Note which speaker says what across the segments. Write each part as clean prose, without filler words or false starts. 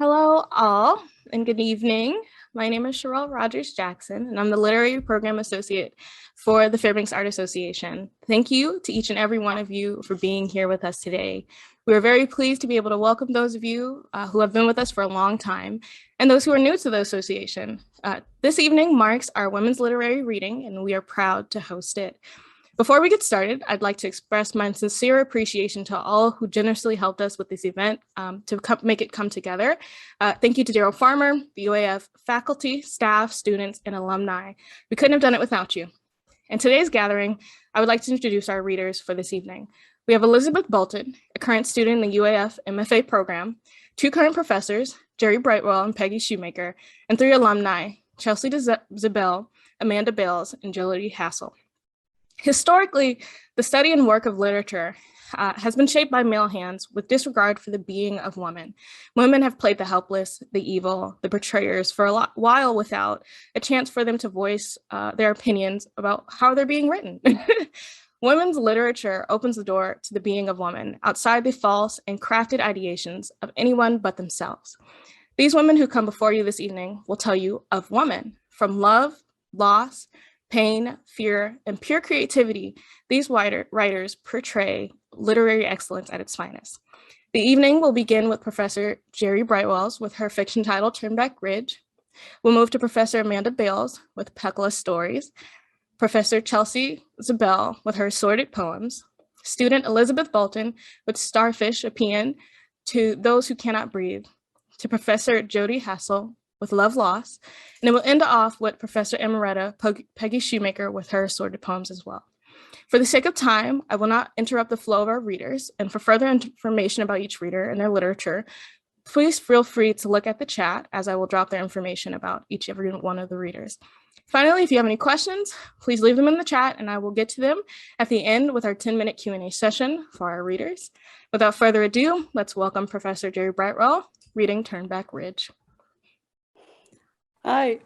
Speaker 1: Hello, all, and good evening. My name is Sherelle Rogers Jackson, and I'm the Literary Program Associate for the Fairbanks Art Association. Thank you to each and every one of you for being here with us today. We are very pleased to be able to welcome those of you who have been with us for a long time and those who are new to the association. This evening marks our Women's Literary Reading, and we are proud to host it. Before we get started, I'd like to express my sincere appreciation to all who generously helped us with this event to make it come together. Thank you to Daryl Farmer, the UAF faculty, staff, students, and alumni. We couldn't have done it without you. In today's gathering, I would like to introduce our readers for this evening. We have Elizabeth Bolton, a current student in the UAF MFA program, two current professors, Gerri Brightwell and Peggy Shumaker, and three alumni, Chelsey Zibell, Amanda Bales, and Jody Hassel. Historically, the study and work of literature has been shaped by male hands with disregard for the being of women. Women have played the helpless, the evil, the betrayers for a while without a chance for them to voice their opinions about how they're being written. Women's literature opens the door to the being of woman outside the false and crafted ideations of anyone but themselves. These women who come before you this evening will tell you of woman, from love, loss, pain, fear, and pure creativity. These writers portray literary excellence at its finest. The evening will begin with Professor Gerri Brightwell with her fiction title, Turnback Ridge. We'll move to Professor Amanda Bales with Peckless Stories, Professor Chelsey Zibell with her assorted poems, student Elizabeth Bolton with Starfish, a paean to those who cannot breathe, to Professor Jody Hassel with Love Lost, and it will end off with Professor Emerita Peggy Shumaker with her assorted poems as well. For the sake of time, I will not interrupt the flow of our readers, and for further information about each reader and their literature, please feel free to look at the chat as I will drop their information about each and every one of the readers. Finally, if you have any questions, please leave them in the chat and I will get to them at the end with our 10-minute Q&A session for our readers. Without further ado, let's welcome Professor Gerri Brightwell, reading Turnback Ridge.
Speaker 2: Hi,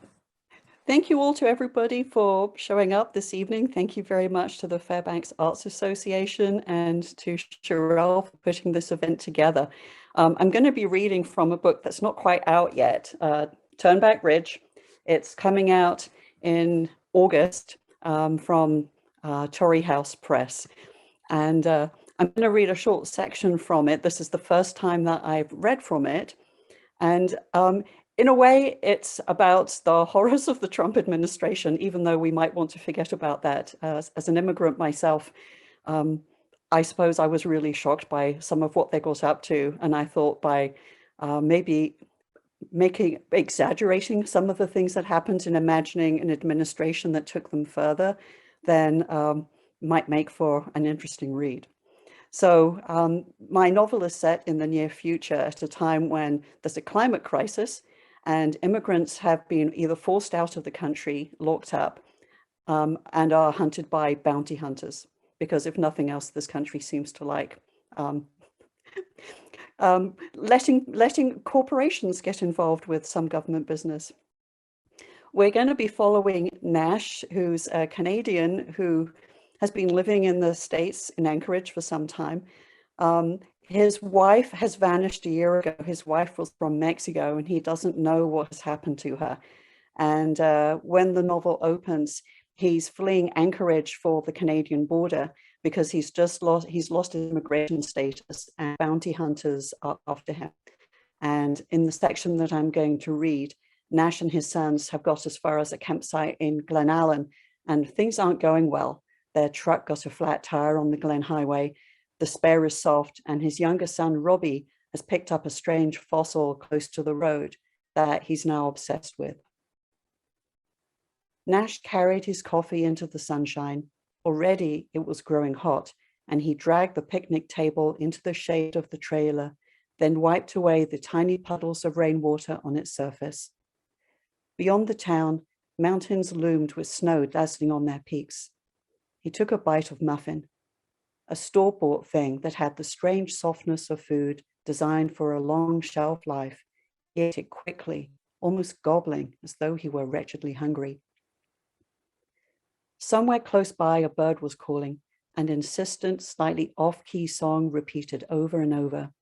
Speaker 2: thank you all to everybody for showing up this evening. Thank you very much to the Fairbanks Arts Association and to Sherelle for putting this event together. I'm going to be reading from a book that's not quite out yet, Turnback Ridge. It's coming out in August from Torrey House Press. And I'm going to read a short section from it. This is the first time that I've read from it. And in a way, it's about the horrors of the Trump administration, even though we might want to forget about that. As an immigrant myself, I suppose I was really shocked by some of what they got up to. And I thought by maybe exaggerating some of the things that happened and imagining an administration that took them further, then might make for an interesting read. So my novel is set in the near future at a time when there's a climate crisis and immigrants have been either forced out of the country, locked up, and are hunted by bounty hunters, because if nothing else, this country seems to like letting corporations get involved with some government business. We're going to be following Nash, who's a Canadian who has been living in the States in Anchorage for some time. His wife has vanished a year ago. His wife was from Mexico and he doesn't know what has happened to her. And when the novel opens, he's fleeing Anchorage for the Canadian border because he's lost his immigration status and bounty hunters are after him. And in the section that I'm going to read, Nash and his sons have got as far as a campsite in Glen Allen and things aren't going well. Their truck got a flat tire on the Glen Highway. The spare is soft, and his younger son, Robbie, has picked up a strange fossil close to the road that he's now obsessed with. Nash carried his coffee into the sunshine. Already it was growing hot, and he dragged the picnic table into the shade of the trailer, then wiped away the tiny puddles of rainwater on its surface. Beyond the town, mountains loomed with snow dazzling on their peaks. He took a bite of muffin, a store-bought thing that had the strange softness of food designed for a long shelf life. He ate it quickly, almost gobbling as though he were wretchedly hungry. Somewhere close by, a bird was calling, an insistent, slightly off-key song repeated over and over.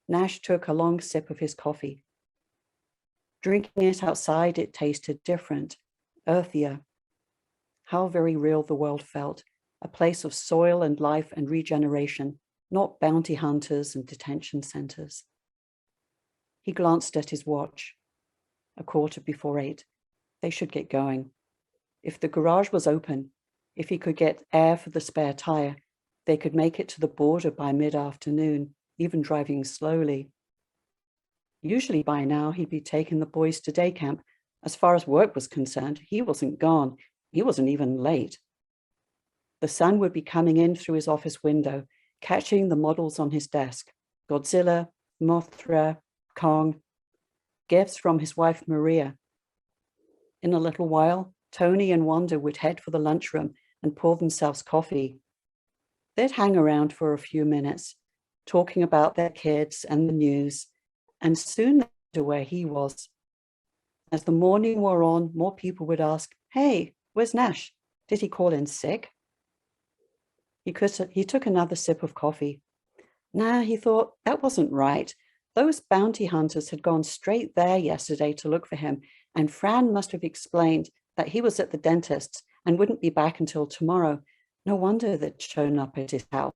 Speaker 2: Nash took a long sip of his coffee. Drinking it outside, it tasted different, earthier. How very real the world felt, a place of soil and life and regeneration, not bounty hunters and detention centers. He glanced at his watch. 8:15. They should get going. If the garage was open, if he could get air for the spare tire, they could make it to the border by mid-afternoon, even driving slowly. Usually by now, he'd be taking the boys to day camp. As far as work was concerned, he wasn't gone. He wasn't even late. The sun would be coming in through his office window, catching the models on his desk. Godzilla, Mothra, Kong, gifts from his wife, Maria. In a little while, Tony and Wanda would head for the lunchroom and pour themselves coffee. They'd hang around for a few minutes, talking about their kids and the news, and soon they knew where he was. As the morning wore on, more people would ask, "Hey, where's Nash? Did he call in sick?" He took another sip of coffee. Nah, he thought, that wasn't right. Those bounty hunters had gone straight there yesterday to look for him, and Fran must have explained that he was at the dentist's and wouldn't be back until tomorrow. No wonder they'd shown up at his house.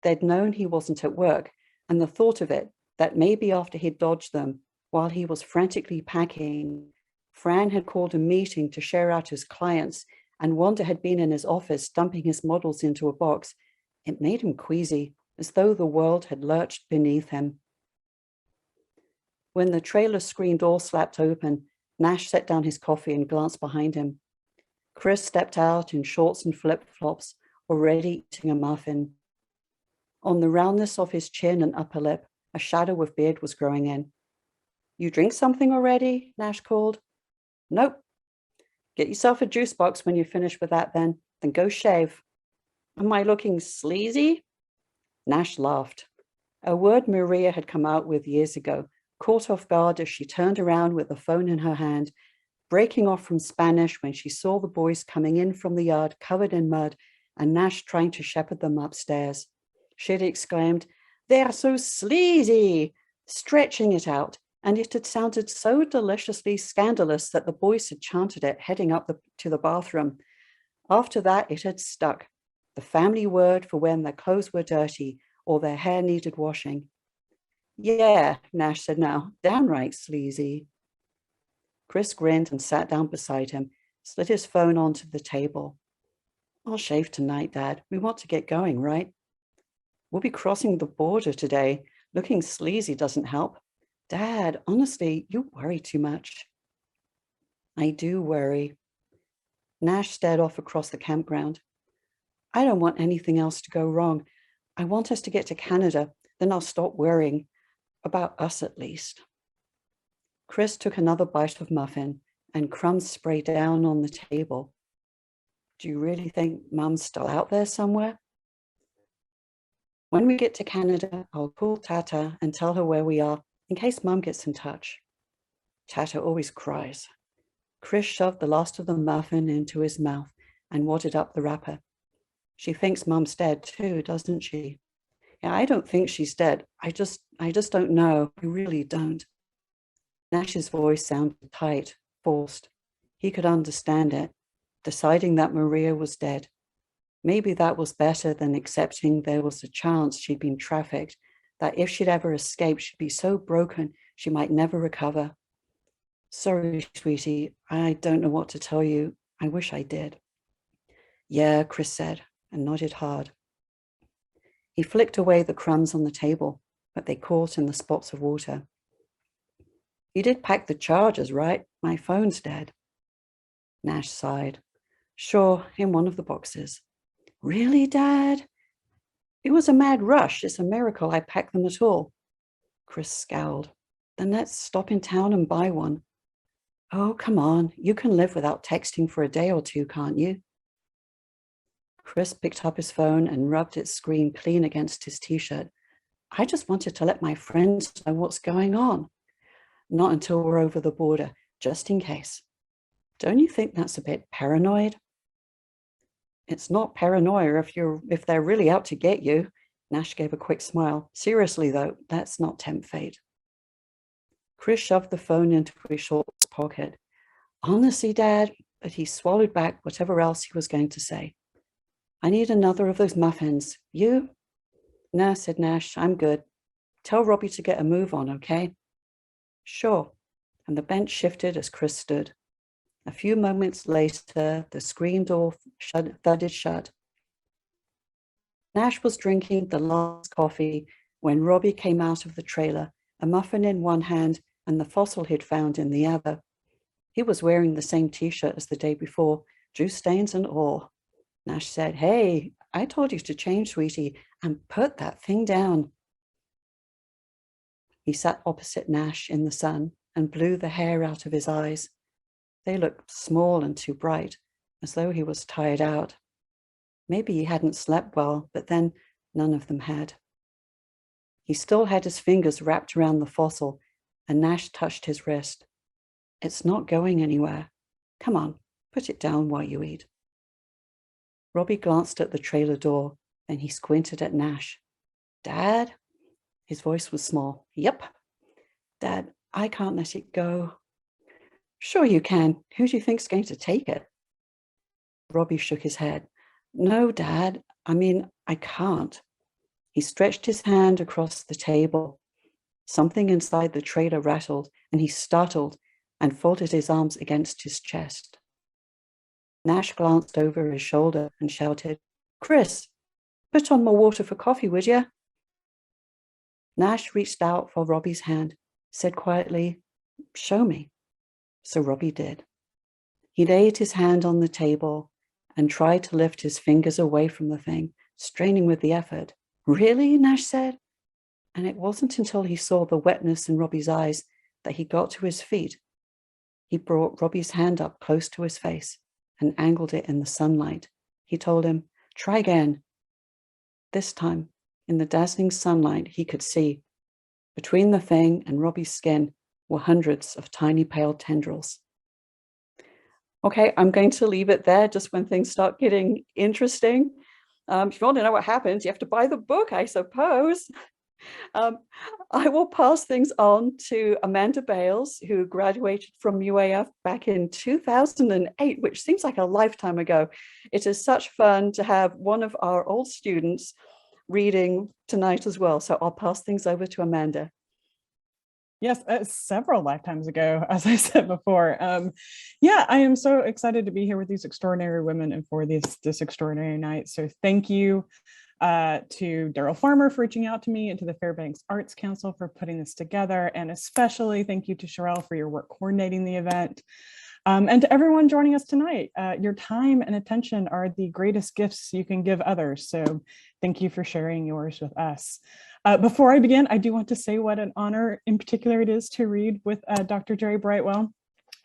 Speaker 2: They'd known he wasn't at work, and the thought of it, that maybe after he'd dodged them, while he was frantically packing, Fran had called a meeting to share out his clients, and Wanda had been in his office dumping his models into a box. It made him queasy, as though the world had lurched beneath him. When the trailer screen door slapped open, Nash set down his coffee and glanced behind him. Chris stepped out in shorts and flip-flops, already eating a muffin. On the roundness of his chin and upper lip, a shadow of beard was growing in. "You drink something already?" Nash called. "Nope." "Get yourself a juice box when you finish with that then go shave." "Am I looking sleazy?" Nash laughed. A word Maria had come out with years ago, caught off guard as she turned around with the phone in her hand, breaking off from Spanish when she saw the boys coming in from the yard covered in mud and Nash trying to shepherd them upstairs. She'd exclaimed, "They're so sleazy," stretching it out, and it had sounded so deliciously scandalous that the boys had chanted it heading up to the bathroom. After that, it had stuck, the family word for when their clothes were dirty or their hair needed washing. "Yeah," Nash said now, "downright sleazy." Chris grinned and sat down beside him, slid his phone onto the table. "I'll shave tonight, Dad. We want to get going, right?" "We'll be crossing the border today. Looking sleazy doesn't help." "Dad, honestly, you worry too much." "I do worry." Nash stared off across the campground. "I don't want anything else to go wrong. I want us to get to Canada, then I'll stop worrying. About us, at least." Chris took another bite of muffin, and crumbs sprayed down on the table. "Do you really think Mum's still out there somewhere?" "When we get to Canada, I'll call Tata and tell her where we are, in case Mum gets in touch." "Tata always cries." Chris shoved the last of the muffin into his mouth and wadded up the wrapper. "She thinks Mum's dead too, doesn't she?" "Yeah, I don't think she's dead. I just don't know. I really don't." Nash's voice sounded tight, forced. He could understand it, deciding that Maria was dead. Maybe that was better than accepting there was a chance she'd been trafficked, that if she'd ever escaped, she'd be so broken she might never recover. "Sorry, sweetie, I don't know what to tell you. I wish I did." "Yeah," Chris said, and nodded hard. He flicked away the crumbs on the table, but they caught in the spots of water. "You did pack the chargers, right? My phone's dead." Nash sighed. "Sure, in one of the boxes." "Really, Dad?" "It was a mad rush. It's a miracle I packed them at all." Chris scowled. "Then let's stop in town and buy one." "Oh, come on. You can live without texting for a day or two, can't you?" Chris picked up his phone and rubbed its screen clean against his t-shirt. "I just wanted to let my friends know what's going on. Not until we're over the border, just in case." "Don't you think that's a bit paranoid?" "It's not paranoia if they're really out to get you. Nash gave a quick smile. Seriously, though, let's not tempt fate. Chris shoved the phone into his shorts pocket. Honestly, Dad, but he swallowed back whatever else he was going to say. I need another of those muffins. You? No, said Nash, I'm good. Tell Robbie to get a move on, okay? Sure. And the bench shifted as Chris stood. A few moments later, the screen door thudded shut. Nash was drinking the last coffee when Robbie came out of the trailer, a muffin in one hand and the fossil he'd found in the other. He was wearing the same t-shirt as the day before, juice stains and all. Nash said, Hey, I told you to change, sweetie, and put that thing down. He sat opposite Nash in the sun and blew the hair out of his eyes. They looked small and too bright, as though he was tired out. Maybe he hadn't slept well, but then none of them had. He still had his fingers wrapped around the fossil, and Nash touched his wrist. It's not going anywhere. Come on, put it down while you eat. Robbie glanced at the trailer door, then he squinted at Nash. Dad? His voice was small. Yep. Dad, I can't let it go. Sure you can. Who do you think's going to take it? Robbie shook his head. No, Dad. I can't. He stretched his hand across the table. Something inside the trailer rattled, and he startled and folded his arms against his chest. Nash glanced over his shoulder and shouted, Chris, put on more water for coffee, would you? Nash reached out for Robbie's hand, said quietly, Show me. So Robbie did. He laid his hand on the table and tried to lift his fingers away from the thing, straining with the effort. Really? Nash said. And it wasn't until he saw the wetness in Robbie's eyes that he got to his feet. He brought Robbie's hand up close to his face and angled it in the sunlight. He told him, Try again. This time, in the dazzling sunlight, he could see. Between the thing and Robbie's skin were hundreds of tiny pale tendrils. Okay, I'm going to leave it there just when things start getting interesting. If you want to know what happens, you have to buy the book, I suppose. I will pass things on to Amanda Bales, who graduated from UAF back in 2008, which seems like a lifetime ago. It is such fun to have one of our old students reading tonight as well. So I'll pass things over to Amanda.
Speaker 3: Yes, several lifetimes ago, as I said before. Yeah, I am so excited to be here with these extraordinary women and for this extraordinary night. So thank you to Daryl Farmer for reaching out to me and to the Fairbanks Arts Council for putting this together. And especially thank you to Sherelle for your work coordinating the event. And to everyone joining us tonight. Your time and attention are the greatest gifts you can give others. So thank you for sharing yours with us. Before I begin, I do want to say what an honor in particular it is to read with Dr. Gerri Brightwell,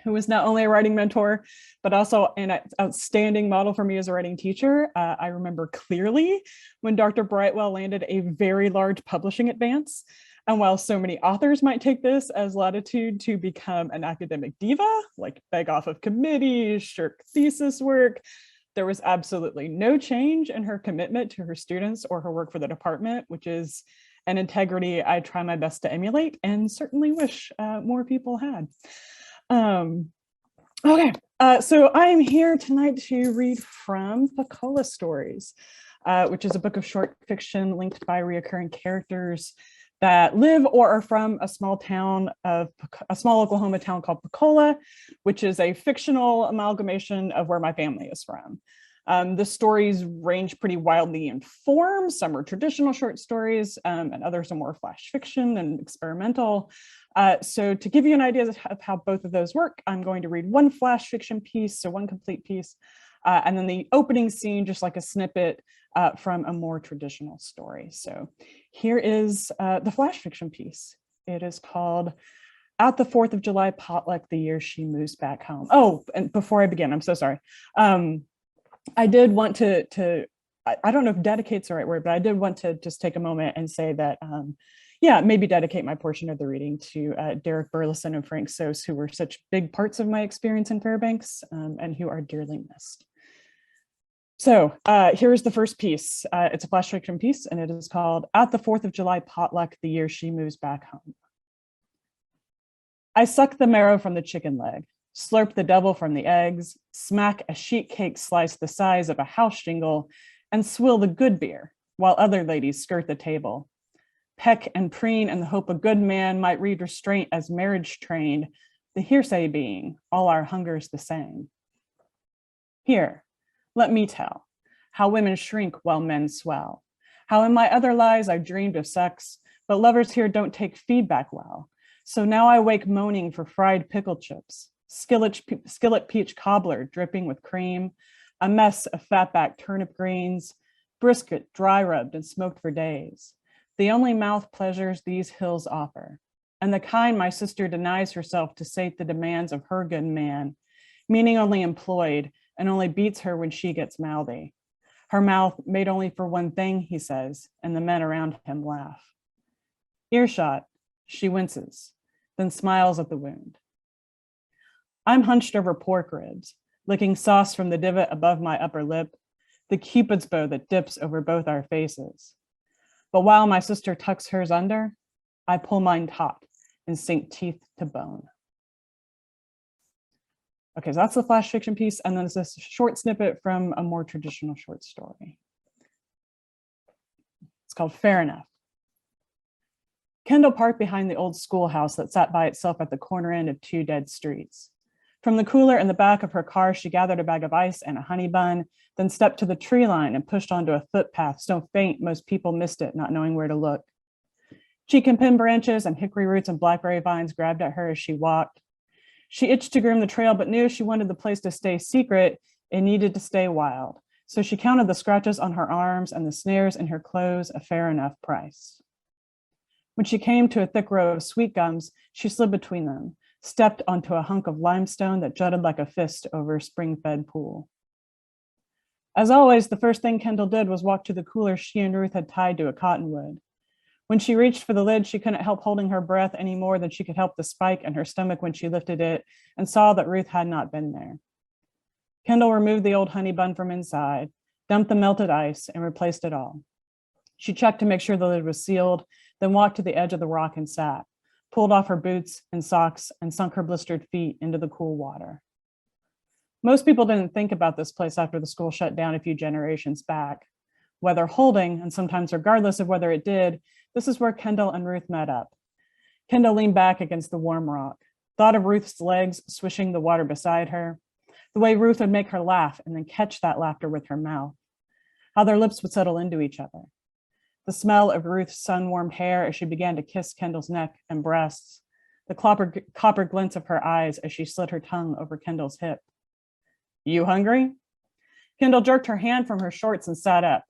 Speaker 3: who is not only a writing mentor, but also an outstanding model for me as a writing teacher. I remember clearly when Dr. Brightwell landed a very large publishing advance. And while so many authors might take this as latitude to become an academic diva, like beg off of committees, shirk thesis work, there was absolutely no change in her commitment to her students or her work for the department, which is an integrity I try my best to emulate and certainly wish more people had. Okay, so I'm here tonight to read from Pecola Stories, which is a book of short fiction linked by reoccurring characters that live or are from a small Oklahoma town called Pecola, which is a fictional amalgamation of where my family is from. The stories range pretty wildly in form. Some are traditional short stories and others are more flash fiction and experimental. So to give you an idea of how both of those work, I'm going to read one flash fiction piece, so one complete piece, and then the opening scene, just like a snippet from a more traditional story. So here is the flash fiction piece. It is called At the 4th of July Potluck, the Year She Moves Back Home. Oh, and before I begin, I'm so sorry. I did want to I don't know if dedicate's the right word, but I did want to just take a moment and say that, yeah, maybe dedicate my portion of the reading to Derek Burleson and Frank Sos, who were such big parts of my experience in Fairbanks and who are dearly missed. So here's the first piece. It's a flash fiction piece, and it is called At the 4th of July Potluck, the Year She Moves Back Home. I suck the marrow from the chicken leg, slurp the devil from the eggs, smack a sheet cake slice the size of a house shingle, and swill the good beer, while other ladies skirt the table. Peck and preen in the hope a good man might read restraint as marriage trained, the hearsay being, all our hunger's the same. Here, let me tell how women shrink while men swell, how in my other lies I dreamed of sex, but lovers here don't take feedback well. So now I wake moaning for fried pickle chips, skillet peach cobbler dripping with cream, a mess of fatback turnip greens, brisket dry rubbed and smoked for days. The only mouth pleasures these hills offer, and the kind my sister denies herself to sate the demands of her good man, meaning only employed, and only beats her when she gets mouthy. Her mouth made only for one thing, he says, and the men around him laugh. Earshot, she winces, then smiles at the wound. I'm hunched over pork ribs, licking sauce from the divot above my upper lip, the Cupid's bow that dips over both our faces. But while my sister tucks hers under, I pull mine taut and sink teeth to bone. Okay, so that's the flash fiction piece, and then it's this short snippet from a more traditional short story. It's called Fair Enough. Kendall parked behind the old schoolhouse that sat by itself at the corner end of 2 dead streets. From the cooler in the back of her car, she gathered a bag of ice and a honey bun, then stepped to the tree line and pushed onto a footpath so faint most people missed it, not knowing where to look. Cheek and pin branches and hickory roots and blackberry vines grabbed at her as she walked. She itched to groom the trail, but knew if she wanted the place to stay secret, it needed to stay wild. So she counted the scratches on her arms and the snares in her clothes a fair enough price. When she came to a thick row of sweet gums, she slid between them, stepped onto a hunk of limestone that jutted like a fist over a spring-fed pool. As always, the first thing Kendall did was walk to the cooler she and Ruth had tied to a cottonwood. When she reached for the lid, she couldn't help holding her breath any more than she could help the spike in her stomach when she lifted it and saw that Ruth had not been there. Kendall removed the old honey bun from inside, dumped the melted ice, and replaced it all. She checked to make sure the lid was sealed, then walked to the edge of the rock and sat, pulled off her boots and socks, and sunk her blistered feet into the cool water. Most people didn't think about this place after the school shut down a few generations back. Whether holding, and sometimes regardless of whether it did, this is where Kendall and Ruth met up. Kendall leaned back against the warm rock, thought of Ruth's legs swishing the water beside her, the way Ruth would make her laugh and then catch that laughter with her mouth, how their lips would settle into each other, the smell of Ruth's sun-warmed hair as she began to kiss Kendall's neck and breasts, the copper glints of her eyes as she slid her tongue over Kendall's hip. You hungry? Kendall jerked her hand from her shorts and sat up.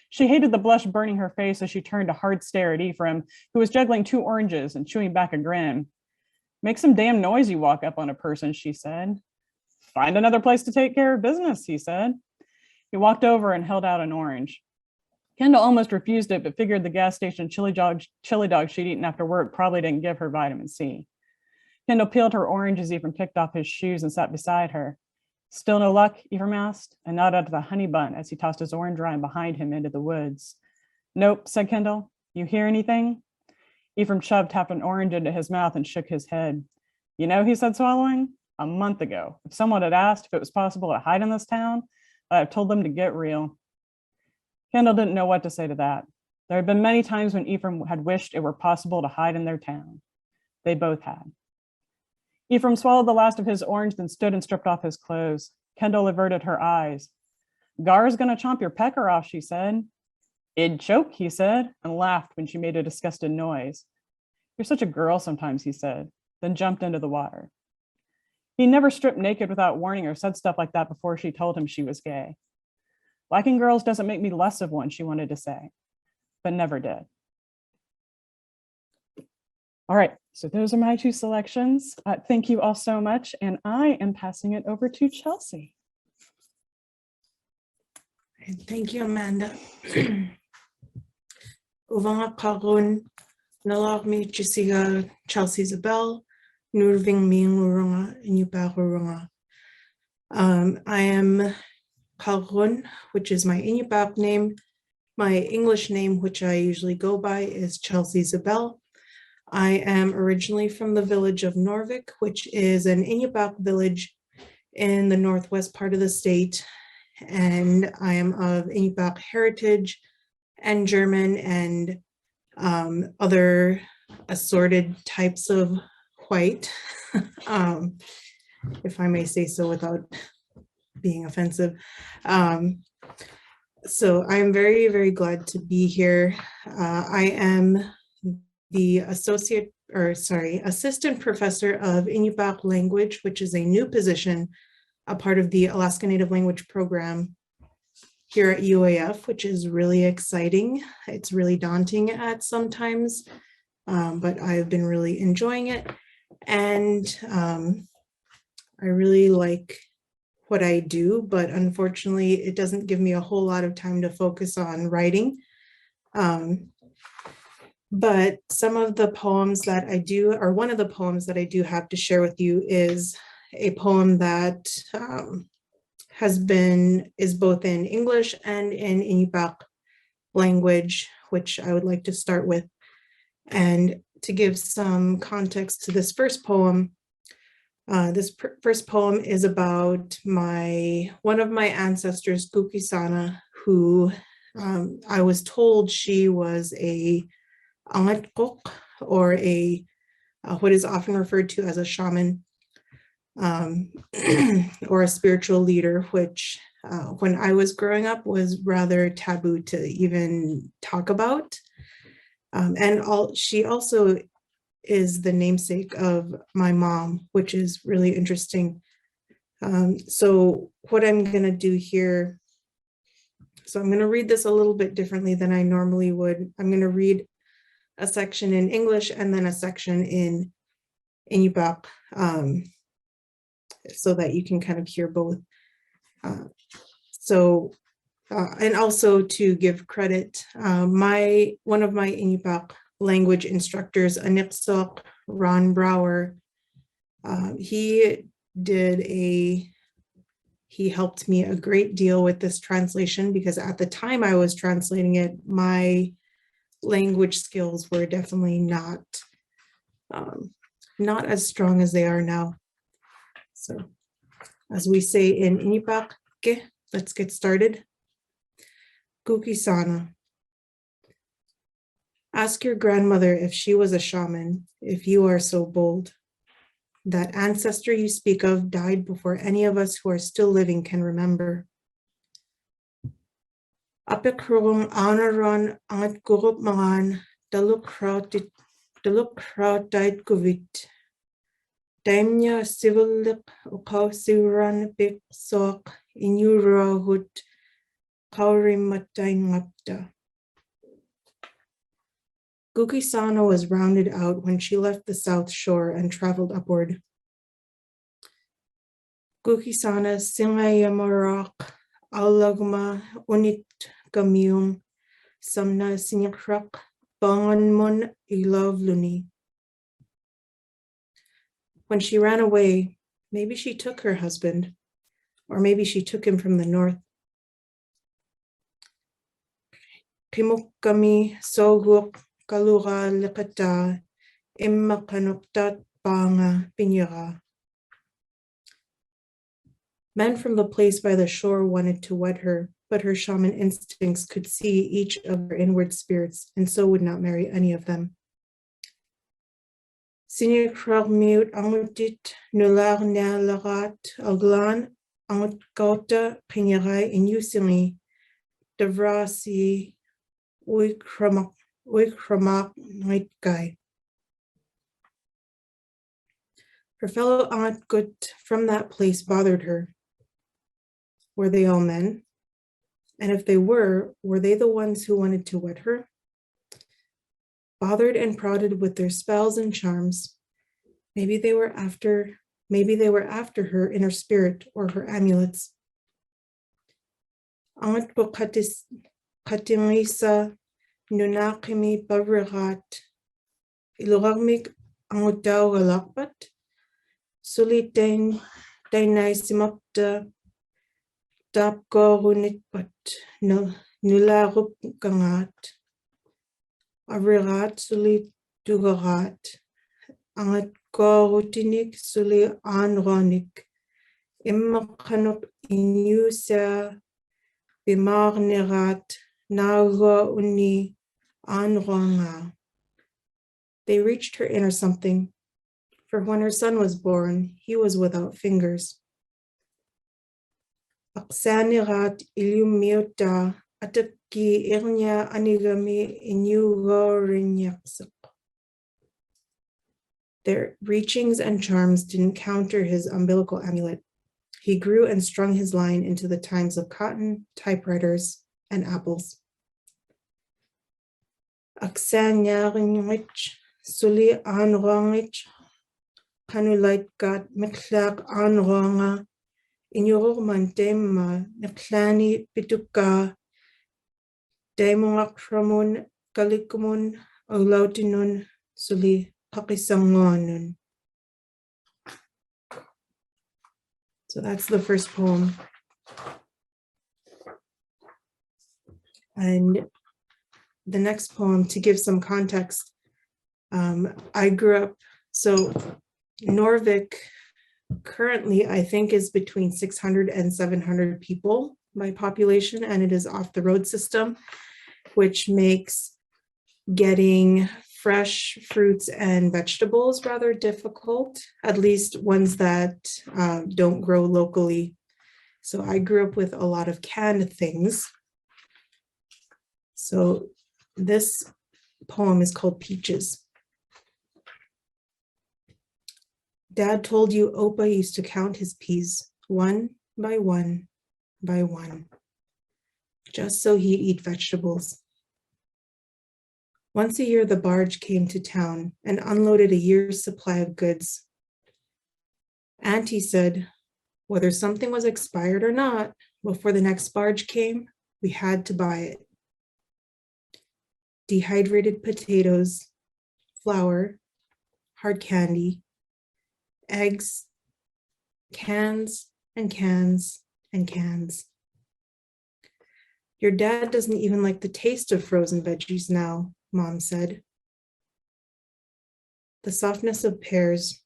Speaker 3: She hated the blush burning her face as she turned a hard stare at Ephraim, who was juggling 2 oranges and chewing back a grin. Make some damn noise, you walk up on a person, she said. Find another place to take care of business, he said. He walked over and held out an orange. Kendall almost refused it, but figured the gas station chili dog she'd eaten after work probably didn't give her vitamin C. Kendall peeled her orange as Ephraim kicked off his shoes and sat beside her. Still no luck, Ephraim asked, and nodded to the honey bun as he tossed his orange rind behind him into the woods. Nope, said Kendall. You hear anything? Ephraim shoved half an orange into his mouth and shook his head. You know, he said, swallowing, a month ago, if someone had asked if it was possible to hide in this town, I'd have told them to get real. Kendall didn't know what to say to that. There had been many times when Ephraim had wished it were possible to hide in their town. They both had. Ephraim swallowed the last of his orange, then stood and stripped off his clothes. Kendall averted her eyes. Gar's gonna chomp your pecker off, she said. It'd choke, he said, and laughed when she made a disgusted noise. You're such a girl sometimes, he said, then jumped into the water. He never stripped naked without warning or said stuff like that before she told him she was gay. Liking girls doesn't make me less of one, she wanted to say, but never did. All right, so those are my 2 selections. Thank you all so much, and I am passing it over to Chelsey.
Speaker 4: Thank you, Amanda. Uvanga Qaġġun Nalagmi Chisiga Chelsey Zibell, Nurving Ming Urunga, and Yubahurunga. I am Qaġġun, which is my Inupiaq name. My English name, which I usually go by, is Chelsey Zibell. I am originally from the village of Norvik, which is an Inupiaq village in the northwest part of the state. And I am of Inupiaq heritage and German and other assorted types of white, if I may say so without being offensive. So I'm very, very glad to be here. I am the assistant professor of Inupiaq language, which is a new position, a part of the Alaska Native Language program here at UAF, which is really exciting. It's really daunting at sometimes, but I've been really enjoying it. And I really like what I do, but unfortunately, it doesn't give me a whole lot of time to focus on writing. But some of the poems that I do, or one of the poems that I do have to share with you is a poem that is both in English and in Inupiaq language, which I would like to start with. And to give some context to this first poem, first poem is about one of my ancestors, Gukisana, who I was told she was a angatkok, or what is often referred to as a shaman, or a spiritual leader, which when I was growing up was rather taboo to even talk about. She also is the namesake of my mom, which is really interesting. So what I'm going to do here, so I'm going to read this a little bit differently than I normally would. I'm going to read a section in English and then a section in Inupiaq, so that you can kind of hear both. And also to give credit, one of my Inupiaq language instructors, Aniqsok Ron Brower, he helped me a great deal with this translation, because at the time I was translating it, my language skills were definitely not as strong as they are now. So as we say in Inupiaq, let's get started. Gukisana. Ask your grandmother if she was a shaman, if you are so bold. That ancestor you speak of died before any of us who are still living can remember. Apikrum anaron angat gurup mangan daluk kraut died guvit. Daimnya civilik ukaw siran bik sok inyurahut kaurimatay ngapta. Gukisana was rounded out when she left the south shore and traveled upward. Gukisana singayamarak alagma unit gamyung samna sinikrak banganmun ilovluni. When she ran away, maybe she took her husband, or maybe she took him from the north. Kimukami soguk kalura likata imma kanuktat banga pinyara. Men from the place by the shore wanted to wed her, but her shaman instincts could see each of her inward spirits, and so would not marry any of them. Sinikrak miut angutit nular nalarat aglan angut kauta pinyarai inyusimi davrasi uikramak night guy. Her fellow Aunt Gut from that place bothered her. Were they all men? And if they were they the ones who wanted to wed her? Bothered and prodded with their spells and charms, maybe they were after her inner spirit or her amulets. Aunt Bukatis Katimisa Nunakimi Babrirat Ilormik Angutau Galakbat Sulitain Dainai Simapta Tap gorunit pat nularup gangat. Avirat suli dugarat. Angat gorutinik suli anronik. Immakanop inusa bimarnirat naga uni anronga. They reached her inner something, for when her son was born, he was without fingers. Aksanirat illumiota ataki irnya anigami inyugorinyaksak. Their reachings and charms didn't counter his umbilical amulet. He grew and strung his line into the times of cotton, typewriters, and apples. Aksaniarinwich suli anrongich kanulait gat miklak anronga inyurman tema naklani pituka demongakramon kalikumun olautinun suli pakisangonun. So that's the first poem. And the next poem, to give some context, I grew up, so Norvik currently I think is between 600 and 700 people by population, and it is off the road system, which makes getting fresh fruits and vegetables rather difficult, at least ones that don't grow locally. So I grew up with a lot of canned things. So this poem is called Peaches. Dad told you Opa used to count his peas one by one by one, just so he'd eat vegetables. Once a year, the barge came to town and unloaded a year's supply of goods. Auntie said, whether something was expired or not, before the next barge came, we had to buy it. Dehydrated potatoes, flour, hard candy, eggs, cans and cans and cans. Your dad doesn't even like the taste of frozen veggies now, Mom said. The softness of pears,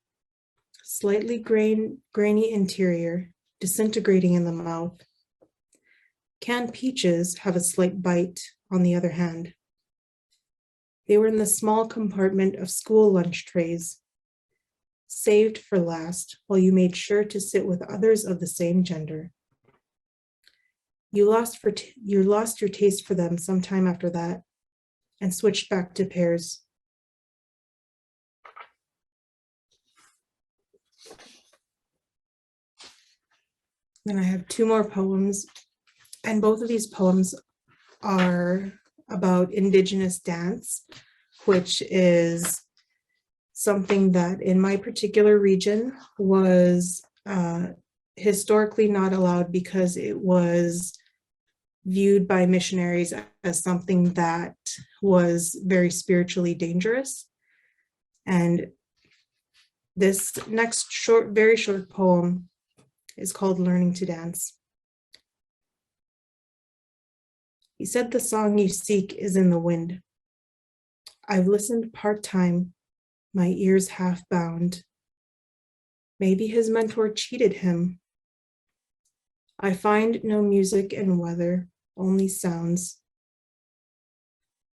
Speaker 4: slightly grainy interior, disintegrating in the mouth. Canned peaches have a slight bite, on the other hand. They were in the small compartment of school lunch trays, saved for last while you made sure to sit with others of the same gender. You lost your taste for them sometime after that and switched back to pears. Then I have two more poems, and both of these poems are about Indigenous dance, which is something that in my particular region was historically not allowed because it was viewed by missionaries as something that was very spiritually dangerous. And this next very short poem is called Learning to Dance. He said the song you seek is in the wind. I've listened part-time, my ears half bound. Maybe his mentor cheated him. I find no music and weather, only sounds.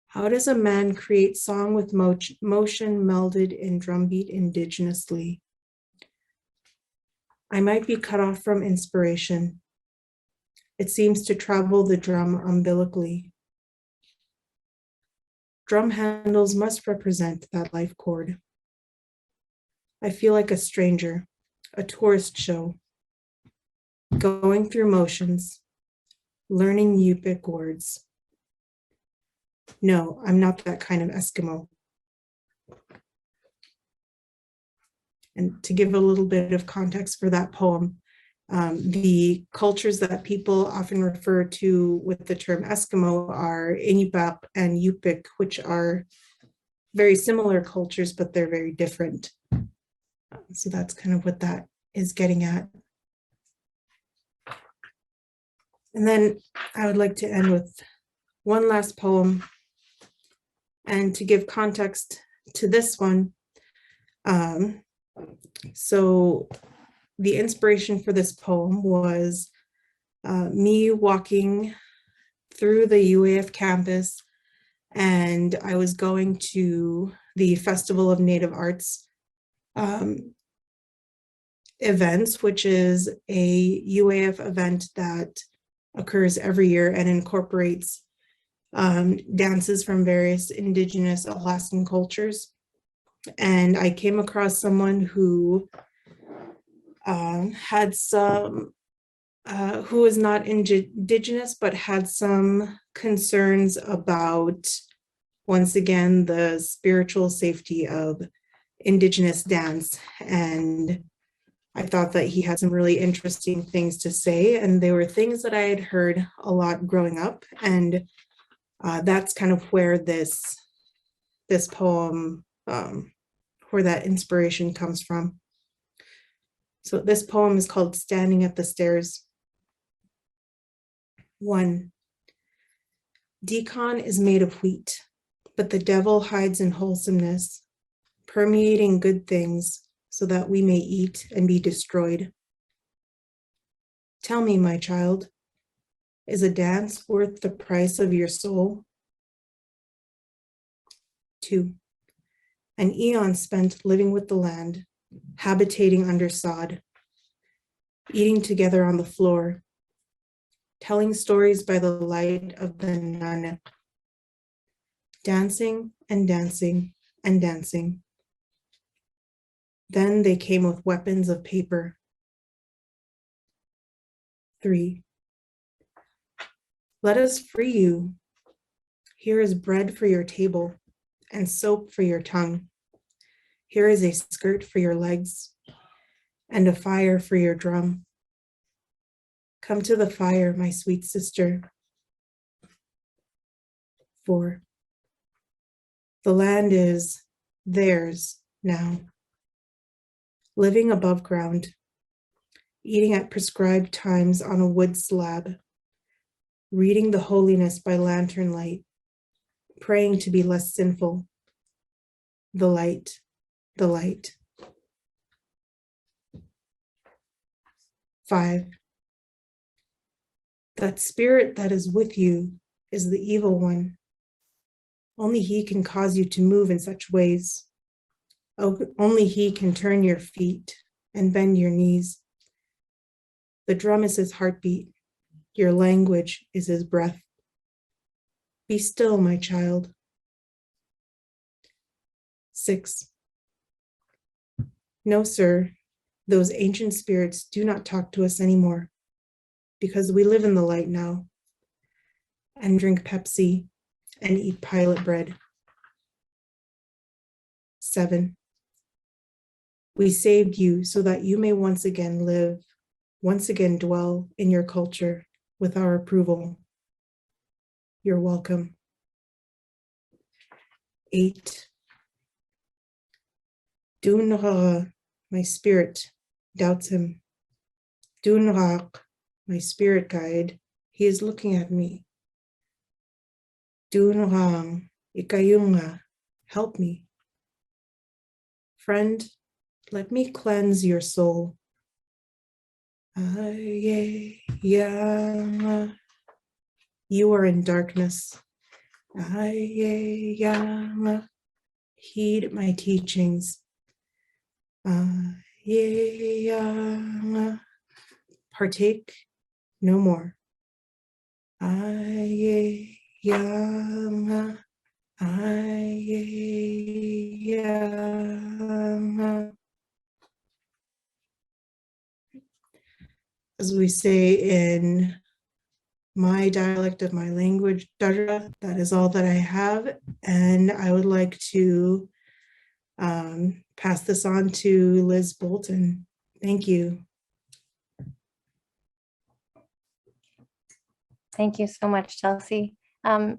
Speaker 4: How does a man create song with motion melded in drumbeat indigenously? I might be cut off from inspiration. It seems to travel the drum umbilically. Drum handles must represent that life chord. I feel like a stranger, a tourist show, going through motions, learning Yupik words. No, I'm not that kind of Eskimo. And to give a little bit of context for that poem, the cultures that people often refer to with the term Eskimo are Inupiaq and Yupik, which are very similar cultures, but they're very different. So that's kind of what that is getting at. And then I would like to end with one last poem. And to give context to this one, so the inspiration for this poem was me walking through the UAF campus, and I was going to the Festival of Native Arts events, which is a UAF event that occurs every year and incorporates dances from various Indigenous Alaskan cultures. And I came across someone who had some, who was not Indigenous, but had some concerns about, once again, the spiritual safety of Indigenous dance. And I thought that he had some really interesting things to say, and they were things that I had heard a lot growing up. And that's kind of where this poem, where that inspiration comes from. So this poem is called Standing at the Stairs. 1. Decon is made of wheat, but the devil hides in wholesomeness, permeating good things so that we may eat and be destroyed. Tell me, my child, is a dance worth the price of your soul? 2. An eon spent living with the land, habitating under sod, eating together on the floor, telling stories by the light of the Nanak, dancing and dancing and dancing. Then they came with weapons of paper. 3. Let us free you. Here is bread for your table and soap for your tongue. Here is a skirt for your legs and a fire for your drum. Come to the fire, my sweet sister. 4. The land is theirs now. Living above ground, eating at prescribed times on a wood slab, reading the holiness by lantern light, praying to be less sinful. The light, the light. 5. That spirit that is with you is the evil one. Only he can cause you to move in such ways. Only he can turn your feet and bend your knees. The drum is his heartbeat. Your language is his breath. Be still, my child. 6. No, sir, those ancient spirits do not talk to us anymore because we live in the light now and drink Pepsi and eat pilot bread. 7. We saved you so that you may once again live, once again dwell in your culture with our approval. You're welcome. 8. Dunra, my spirit, doubts him. Dunrak, my spirit guide, he is looking at me. Dunrang, ikayunga, help me. Friend, let me cleanse your soul. You are in darkness. Heed my teachings. Partake no more. As we say in my dialect of my language, Dara, that is all that I have. And I would like to pass this on to Liz Bolton. Thank you.
Speaker 5: Thank you so much, Chelsey. I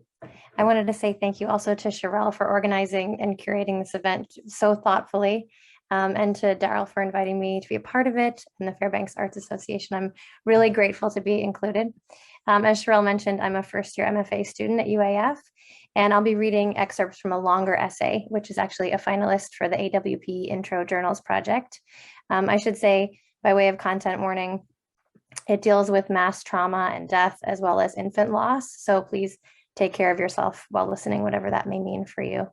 Speaker 5: wanted to say thank you also to Sherelle for organizing and curating this event so thoughtfully. and to Daryl for inviting me to be a part of it, and the Fairbanks Arts Association. I'm really grateful to be included. As Sherelle mentioned, I'm a first-year MFA student at UAF, and I'll be reading excerpts from a longer essay, which is actually a finalist for the AWP Intro Journals project. I should say, by way of content warning, it deals with mass trauma and death, as well as infant loss. So please take care of yourself while listening, whatever that may mean for you.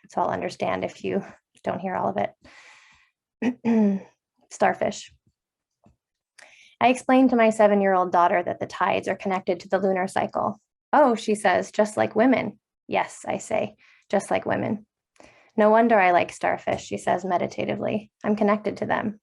Speaker 5: So I'll understand if you don't hear all of it. Starfish. I explained to my 7-year-old daughter that the tides are connected to the lunar cycle. Oh, she says, just like women. Yes, I say, just like women. No wonder I like starfish, she says meditatively. I'm connected to them.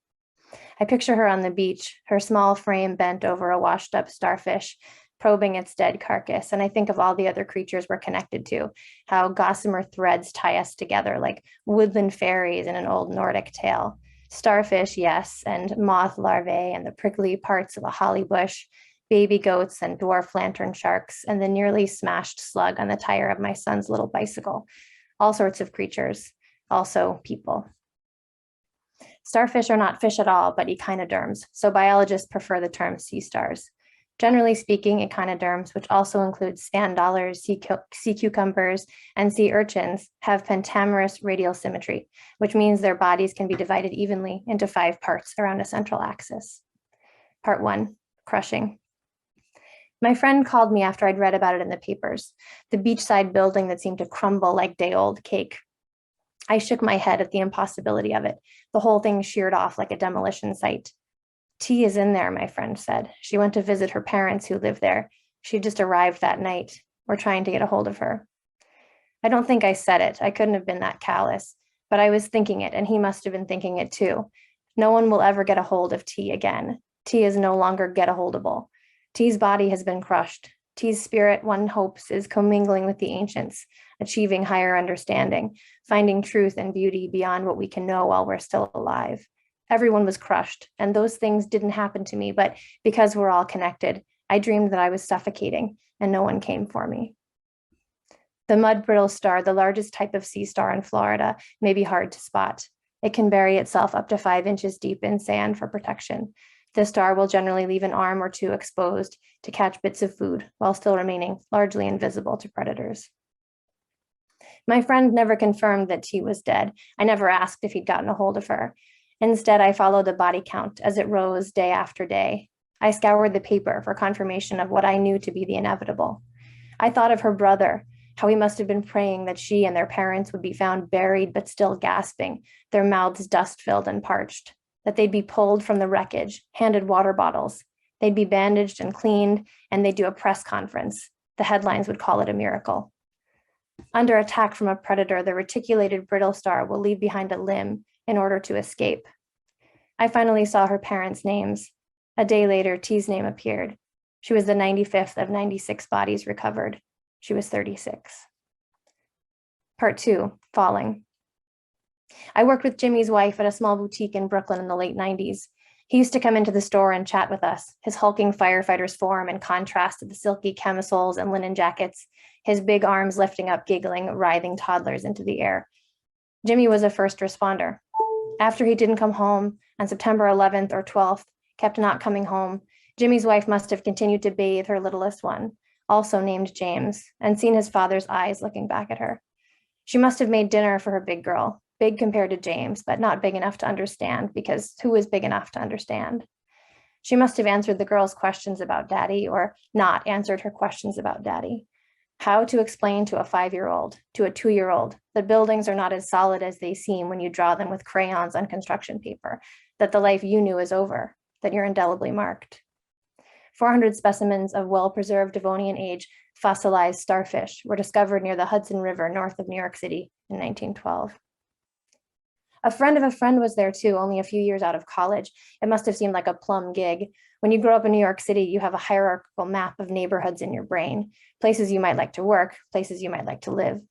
Speaker 5: I picture her on the beach, her small frame bent over a washed up starfish, probing its dead carcass. And I think of all the other creatures we're connected to, how gossamer threads tie us together like woodland fairies in an old Nordic tale. Starfish, yes, and moth larvae and the prickly parts of a holly bush, baby goats and dwarf lantern sharks, and the nearly smashed slug on the tire of my son's little bicycle. All sorts of creatures, also people. Starfish are not fish at all, but echinoderms, so biologists prefer the term sea stars. Generally speaking, echinoderms, which also include sand dollars, sea cucumbers, and sea urchins, have pentamerous radial symmetry, which means their bodies can be divided evenly into 5 parts around a central axis. Part 1, crushing. My friend called me after I'd read about it in the papers, the beachside building that seemed to crumble like day-old cake. I shook my head at the impossibility of it, the whole thing sheared off like a demolition site. T is in there, my friend said. She went to visit her parents who live there. She just arrived that night. We're trying to get a hold of her. I don't think I said it. I couldn't have been that callous, but I was thinking it, and he must have been thinking it too. No one will ever get a hold of T again. T is no longer get-a-holdable. T's body has been crushed. T's spirit, one hopes, is commingling with the ancients, achieving higher understanding, finding truth and beauty beyond what we can know while we're still alive. Everyone was crushed, and those things didn't happen to me, but because we're all connected, I dreamed that I was suffocating, and no one came for me. The mud brittle star, the largest type of sea star in Florida, may be hard to spot. It can bury itself up to 5 inches deep in sand for protection. The star will generally leave an arm or 2 exposed to catch bits of food while still remaining largely invisible to predators. My friend never confirmed that T was dead. I never asked if he'd gotten a hold of her. Instead, I followed the body count as it rose day after day. I scoured the paper for confirmation of what I knew to be the inevitable. I thought of her brother, how he must have been praying that she and their parents would be found buried but still gasping, their mouths dust-filled and parched, that they'd be pulled from the wreckage, handed water bottles. They'd be bandaged and cleaned, and they'd do a press conference. The headlines would call it a miracle. Under attack from a predator, the reticulated brittle star will leave behind a limb in order to escape. I finally saw her parents' names. A day later, T's name appeared. She was the 95th of 96 bodies recovered. She was 36. Part 2, falling. I worked with Jimmy's wife at a small boutique in Brooklyn in the late 90s. He used to come into the store and chat with us, his hulking firefighter's form in contrast to the silky camisoles and linen jackets, his big arms lifting up giggling, writhing toddlers into the air. Jimmy was a first responder. After he didn't come home on September 11th or 12th, kept not coming home, Jimmy's wife must have continued to bathe her littlest one, also named James, and seen his father's eyes looking back at her. She must have made dinner for her big girl, big compared to James, but not big enough to understand, because who is big enough to understand? She must have answered the girl's questions about daddy, or not answered her questions about daddy. How to explain to a 5-year-old, to a 2-year-old, that buildings are not as solid as they seem when you draw them with crayons on construction paper, that the life you knew is over, that you're indelibly marked. 400 specimens of well-preserved Devonian age fossilized starfish were discovered near the Hudson River north of New York City in 1912. A friend of a friend was there too, only a few years out of college. It must have seemed like a plum gig. When you grow up in New York City, you have a hierarchical map of neighborhoods in your brain, places you might like to work, places you might like to live.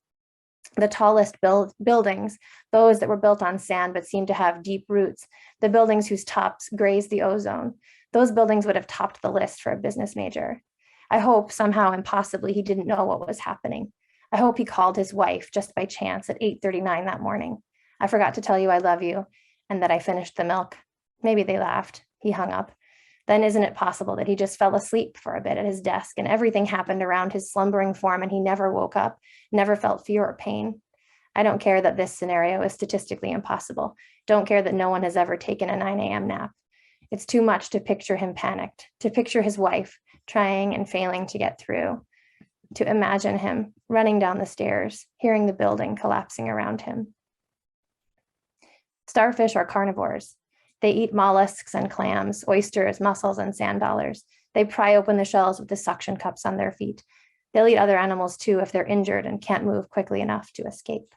Speaker 5: The tallest buildings, those that were built on sand but seemed to have deep roots, the buildings whose tops grazed the ozone, those buildings would have topped the list for a business major. I hope somehow impossibly he didn't know what was happening. I hope he called his wife just by chance at 8:39 that morning. I forgot to tell you I love you, and that I finished the milk. Maybe they laughed. He hung up. Then isn't it possible that he just fell asleep for a bit at his desk and everything happened around his slumbering form and he never woke up, never felt fear or pain? I don't care that this scenario is statistically impossible. Don't care that no one has ever taken a 9 a.m. nap. It's too much to picture him panicked, to picture his wife trying and failing to get through, to imagine him running down the stairs, hearing the building collapsing around him. Starfish are carnivores. They eat mollusks and clams, oysters, mussels, and sand dollars. They pry open the shells with the suction cups on their feet. They'll eat other animals too if they're injured and can't move quickly enough to escape.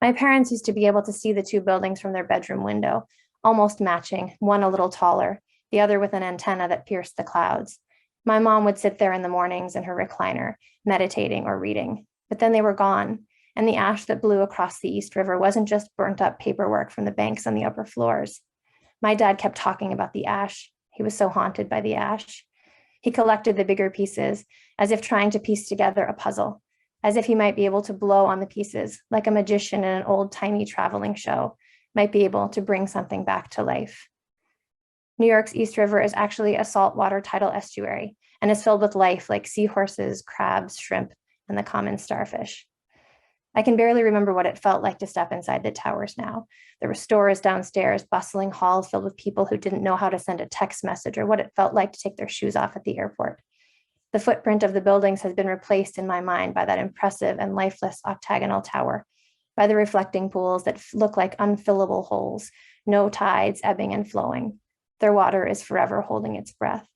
Speaker 5: My parents used to be able to see the two buildings from their bedroom window, almost matching, one a little taller, the other with an antenna that pierced the clouds. My mom would sit there in the mornings in her recliner, meditating or reading, but then they were gone, and the ash that blew across the East River wasn't just burnt up paperwork from the banks on the upper floors. My dad kept talking about the ash. He was so haunted by the ash. He collected the bigger pieces, as if trying to piece together a puzzle, as if he might be able to blow on the pieces, like a magician in an old-timey traveling show, might be able to bring something back to life. New York's East River is actually a saltwater tidal estuary and is filled with life like seahorses, crabs, shrimp, and the common starfish. I can barely remember what it felt like to step inside the towers now. There were stores downstairs, bustling halls filled with people who didn't know how to send a text message or what it felt like to take their shoes off at the airport. The footprint of the buildings has been replaced in my mind by that impressive and lifeless octagonal tower, by the reflecting pools that look like unfillable holes, no tides ebbing and flowing. Their water is forever holding its breath.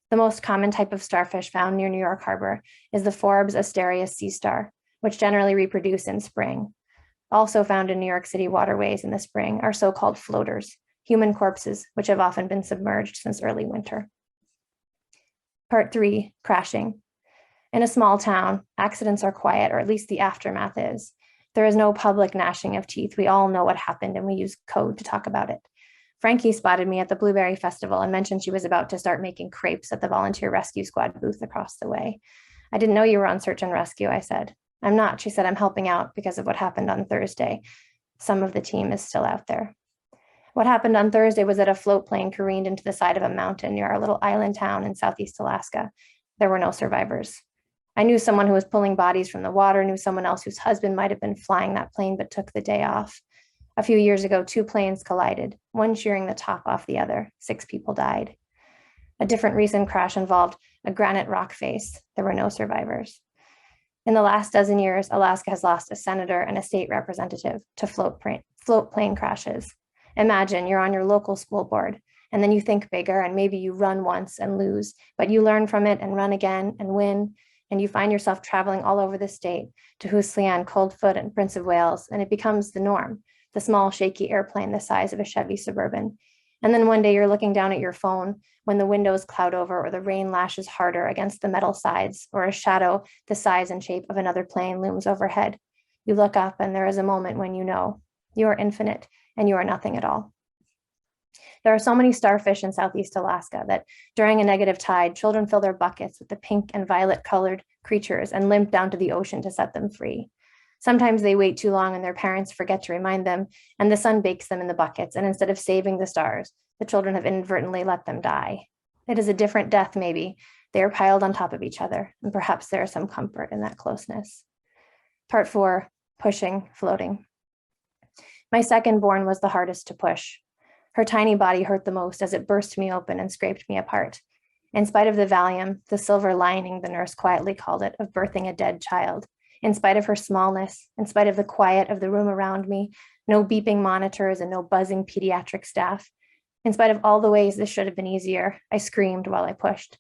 Speaker 5: The most common type of starfish found near New York Harbor is the Forbes Asterias sea star, which generally reproduce in spring. Also found in New York City waterways in the spring are so-called floaters, human corpses, which have often been submerged since early winter. Part 3, crashing. In a small town, accidents are quiet, or at least the aftermath is. There is no public gnashing of teeth. We all know what happened and we use code to talk about it. Frankie spotted me at the Blueberry Festival and mentioned she was about to start making crepes at the Volunteer Rescue Squad booth across the way. I didn't know you were on search and rescue, I said. I'm not, she said. I'm helping out because of what happened on Thursday. Some of the team is still out there. What happened on Thursday was that a float plane careened into the side of a mountain near our little island town in Southeast Alaska. There were no survivors. I knew someone who was pulling bodies from the water, knew someone else whose husband might have been flying that plane but took the day off. A few years ago, 2 planes collided, one shearing the top off the other. 6 people died. A different recent crash involved a granite rock face. There were no survivors. In the last dozen years, Alaska has lost a senator and a state representative to float plane crashes. Imagine you're on your local school board, and then you think bigger, and maybe you run once and lose, but you learn from it and run again and win, and you find yourself traveling all over the state to Hoosleyan, Coldfoot, and Prince of Wales, and it becomes the norm, the small, shaky airplane the size of a Chevy Suburban. And then one day you're looking down at your phone when the windows cloud over or the rain lashes harder against the metal sides, or a shadow the size and shape of another plane looms overhead. You look up and there is a moment when you know you are infinite and you are nothing at all. There are so many starfish in Southeast Alaska that during a negative tide, children fill their buckets with the pink and violet colored creatures and limp down to the ocean to set them free. Sometimes they wait too long and their parents forget to remind them, and the sun bakes them in the buckets, and instead of saving the stars, the children have inadvertently let them die. It is a different death, maybe. They are piled on top of each other, and perhaps there is some comfort in that closeness. Part 4, pushing, floating. My second born was the hardest to push. Her tiny body hurt the most as it burst me open and scraped me apart. In spite of the Valium, the silver lining, the nurse quietly called it, of birthing a dead child, in spite of her smallness, in spite of the quiet of the room around me, no beeping monitors and no buzzing pediatric staff, in spite of all the ways this should have been easier, I screamed while I pushed.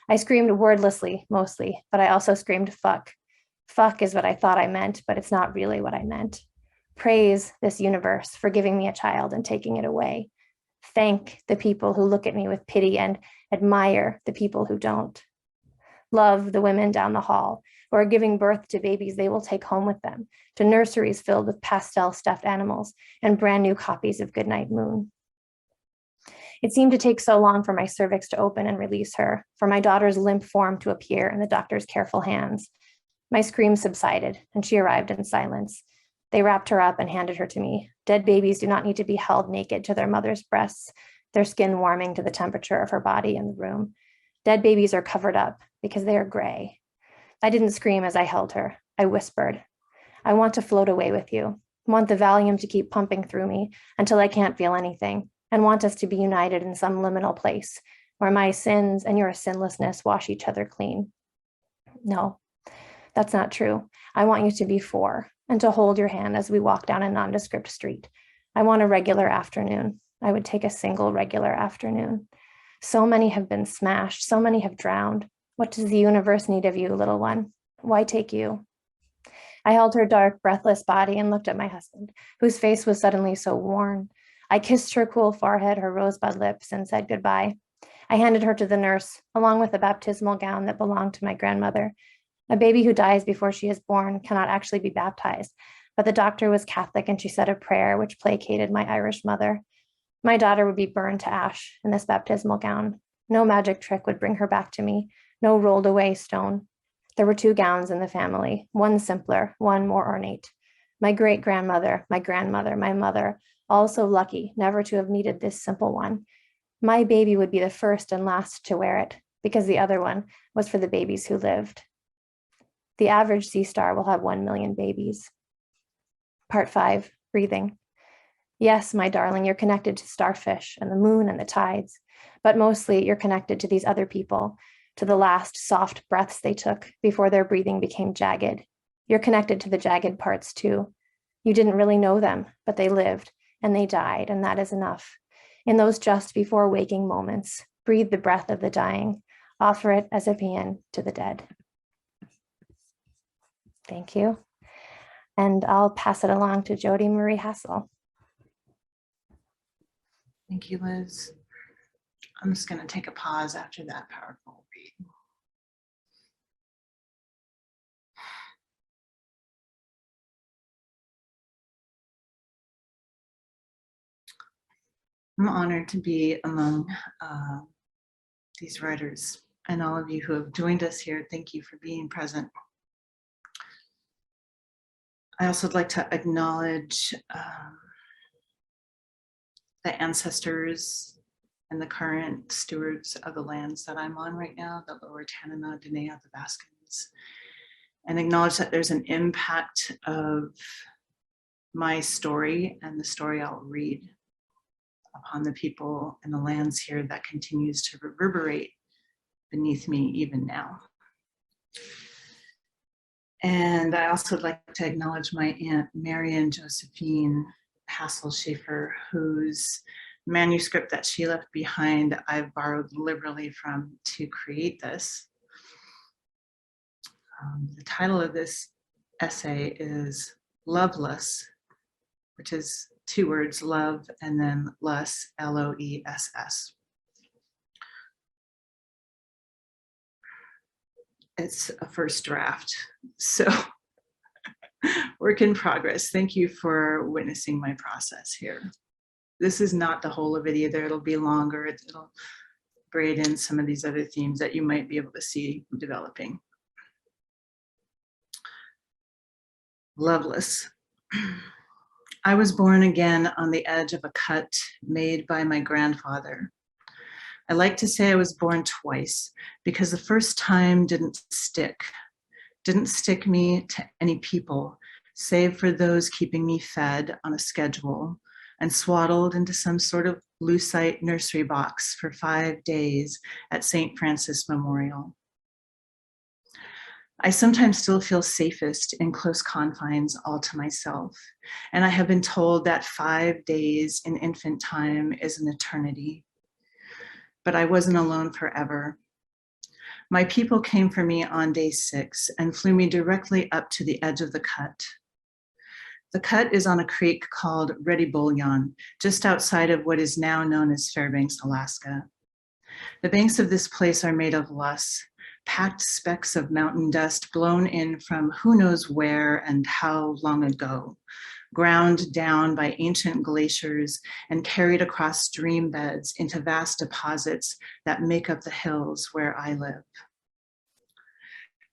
Speaker 5: I screamed wordlessly, mostly, but I also screamed fuck. Fuck is what I thought I meant, but it's not really what I meant. Praise this universe for giving me a child and taking it away. Thank the people who look at me with pity and admire the people who don't. Love the women down the hall who are giving birth to babies they will take home with them, to nurseries filled with pastel stuffed animals and brand new copies of Goodnight Moon. It seemed to take so long for my cervix to open and release her, for my daughter's limp form to appear in the doctor's careful hands. My screams subsided and she arrived in silence. They wrapped her up and handed her to me. Dead babies do not need to be held naked to their mother's breasts, their skin warming to the temperature of her body in the room. Dead babies are covered up because they are gray. I didn't scream as I held her. I whispered, I want to float away with you. I want the Valium to keep pumping through me until I can't feel anything, and want us to be united in some liminal place where my sins and your sinlessness wash each other clean. No, that's not true. I want you to be 4 and to hold your hand as we walk down a nondescript street. I want a regular afternoon. I would take a single regular afternoon. So many have been smashed. So many have drowned. What does the universe need of you, little one? Why take you? I held her dark, breathless body and looked at my husband, whose face was suddenly so worn. I kissed her cool forehead, her rosebud lips, and said goodbye. I handed her to the nurse, along with a baptismal gown that belonged to my grandmother. A baby who dies before she is born cannot actually be baptized, but the doctor was Catholic and she said a prayer which placated my Irish mother. My daughter would be burned to ash in this baptismal gown. No magic trick would bring her back to me, no rolled away stone. There were 2 gowns in the family, one simpler, one more ornate. My great-grandmother, my grandmother, my mother, all so lucky never to have needed this simple one. My baby would be the first and last to wear it, because the other one was for the babies who lived. The average sea star will have 1 million babies. Part 5, breathing. Yes, my darling, you're connected to starfish and the moon and the tides, but mostly you're connected to these other people, to the last soft breaths they took before their breathing became jagged. You're connected to the jagged parts too. You didn't really know them, but they lived and they died, and that is enough. In those just before waking moments, breathe the breath of the dying, offer it as a paean to the dead. Thank you. And I'll pass it along to Jody Marie Hassel.
Speaker 6: Thank you, Liz. I'm just going to take a pause after that powerful read. I'm honored to be among these writers and all of you who have joined us here. Thank you for being present. I also would like to acknowledge the ancestors and the current stewards of the lands that I'm on right now, the Lower Tanana, Dene, Athabascans, and acknowledge that there's an impact of my story and the story I'll read upon the people and the lands here that continues to reverberate beneath me even now. And I also would like to acknowledge my Aunt Marian Josephine Hassel Schaefer, whose manuscript that she left behind I've borrowed liberally from to create this. The title of this essay is Loveless, which is 2 words, love, and then less, L-O-E-S-S. It's a first draft, so work in progress. Thank you for witnessing my process here. This is not the whole of it either. It'll be longer. It'll braid in some of these other themes that you might be able to see developing. Loveless. I was born again on the edge of a cut made by my grandfather. I like to say I was born twice because the first time didn't stick me to any people, save for those keeping me fed on a schedule and swaddled into some sort of lucite nursery box for 5 days at St. Francis Memorial. I sometimes still feel safest in close confines all to myself, and I have been told that 5 days in infant time is an eternity. But I wasn't alone forever. My people came for me on day 6 and flew me directly up to the edge of the cut. The cut is on a creek called Ready Bullion, just outside of what is now known as Fairbanks, Alaska. The banks of this place are made of loess, packed specks of mountain dust blown in from who knows where and how long ago, ground down by ancient glaciers and carried across stream beds into vast deposits that make up the hills where I live.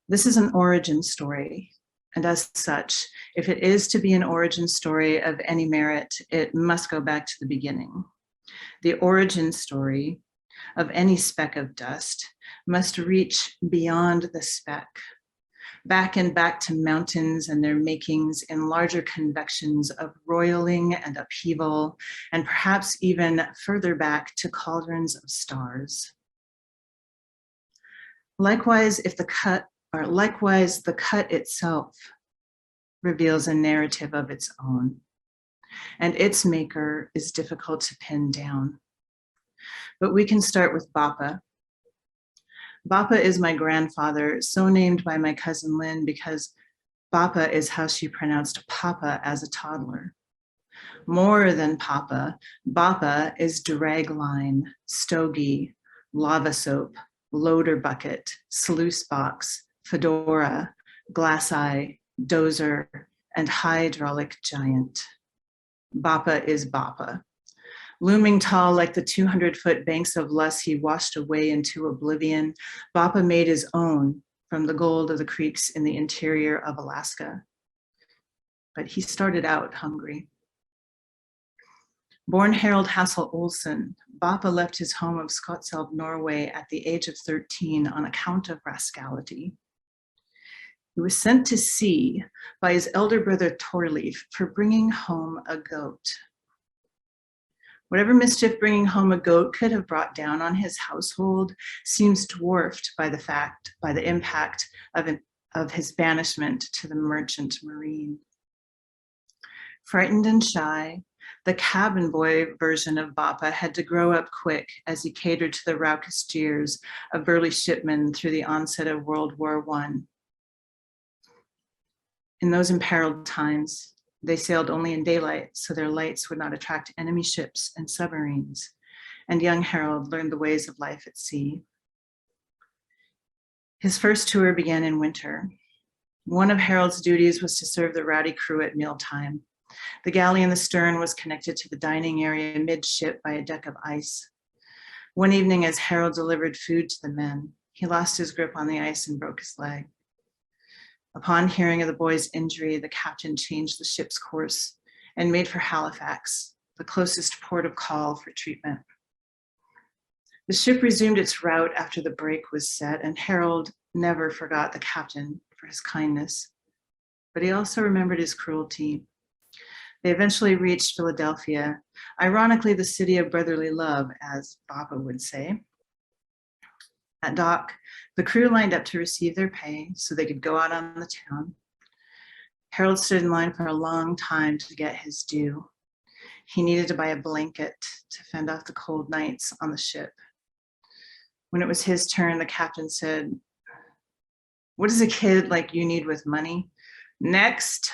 Speaker 6: This is an origin story, And as such, if it is to be an origin story of any merit, it must go back to the beginning. The origin story of any speck of dust must reach beyond the speck, back and back to mountains and their makings in larger convections of roiling and upheaval, and perhaps even further back to cauldrons of stars. Likewise, the cut itself reveals a narrative of its own, and its maker is difficult to pin down. But we can start with Bapa. Bapa is my grandfather, so named by my cousin Lynn because Bapa is how she pronounced Papa as a toddler. More than Papa, Bapa is dragline, stogie, lava soap, loader bucket, sluice box, fedora, glass eye, dozer, and hydraulic giant. Bapa is Bapa. Looming tall like the 200-foot banks of Luss he washed away into oblivion, Bapa made his own from the gold of the creeks in the interior of Alaska. But he started out hungry. Born Harald Hassel Olsen, Bapa left his home of Skotselv, Norway at the age of 13 on account of rascality. He was sent to sea by his elder brother Torleif for bringing home a goat. Whatever mischief bringing home a goat could have brought down on his household seems dwarfed by the impact of his banishment to the merchant marine. Frightened and shy, the cabin boy version of Bapa had to grow up quick as he catered to the raucous jeers of burly shipmen through the onset of World War I. In those imperiled times, they sailed only in daylight so their lights would not attract enemy ships and submarines, and young Harold learned the ways of life at sea. His first tour began in winter. One of Harold's duties was to serve the rowdy crew at mealtime. The galley in the stern was connected to the dining area midship by a deck of ice. One evening, as Harold delivered food to the men, he lost his grip on the ice and broke his leg. Upon hearing of the boy's injury, the captain changed the ship's course and made for Halifax, the closest port of call for treatment. The ship resumed its route after the break was set, and Harold never forgot the captain for his kindness, but he also remembered his cruelty. They eventually reached Philadelphia, ironically the city of brotherly love, as Bapa would say. At dock, the crew lined up to receive their pay so they could go out on the town. Harold stood in line for a long time to get his due. He needed to buy a blanket to fend off the cold nights on the ship. When it was his turn, the captain said, "What does a kid like you need with money? Next."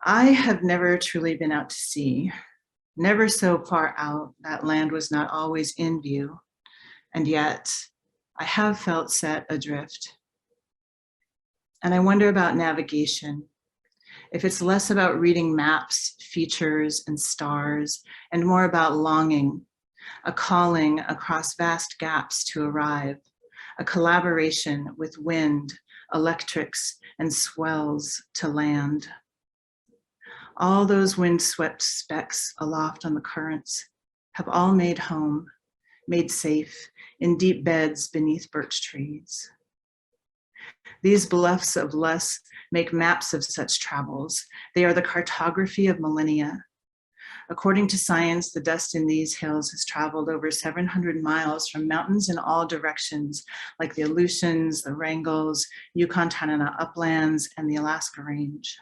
Speaker 6: I have never truly been out to sea, never so far out that land was not always in view. And yet, I have felt set adrift. And I wonder about navigation, if it's less about reading maps, features, and stars, and more about longing, a calling across vast gaps to arrive, a collaboration with wind, electrics, and swells to land. All those wind-swept specks aloft on the currents have all made home, made safe in deep beds beneath birch trees. These bluffs of Luss make maps of such travels. They are the cartography of millennia. According to science, the dust in these hills has traveled over 700 miles from mountains in all directions, like the Aleutians, the Wrangels, Yukon-Tanana uplands, and the Alaska Range.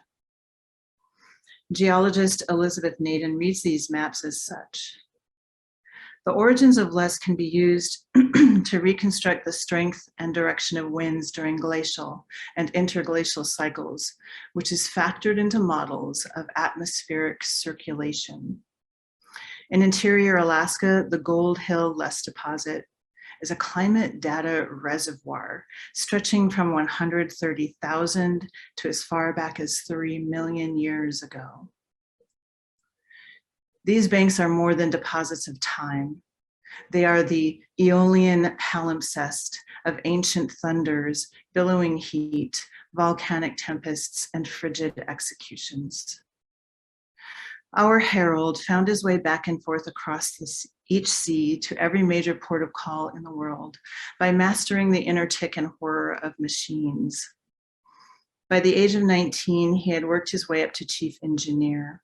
Speaker 6: Geologist Elizabeth Naden reads these maps as such. The origins of Luss can be used to reconstruct the strength and direction of winds during glacial and interglacial cycles, which is factored into models of atmospheric circulation. In interior Alaska, the Gold Hill Luss deposit is a climate data reservoir stretching from 130,000 to as far back as 3 million years ago. These banks are more than deposits of time. They are the Aeolian palimpsest of ancient thunders, billowing heat, volcanic tempests, and frigid executions. Our herald found his way back and forth across each sea to every major port of call in the world by mastering the inner tick and horror of machines. By the age of 19, he had worked his way up to chief engineer.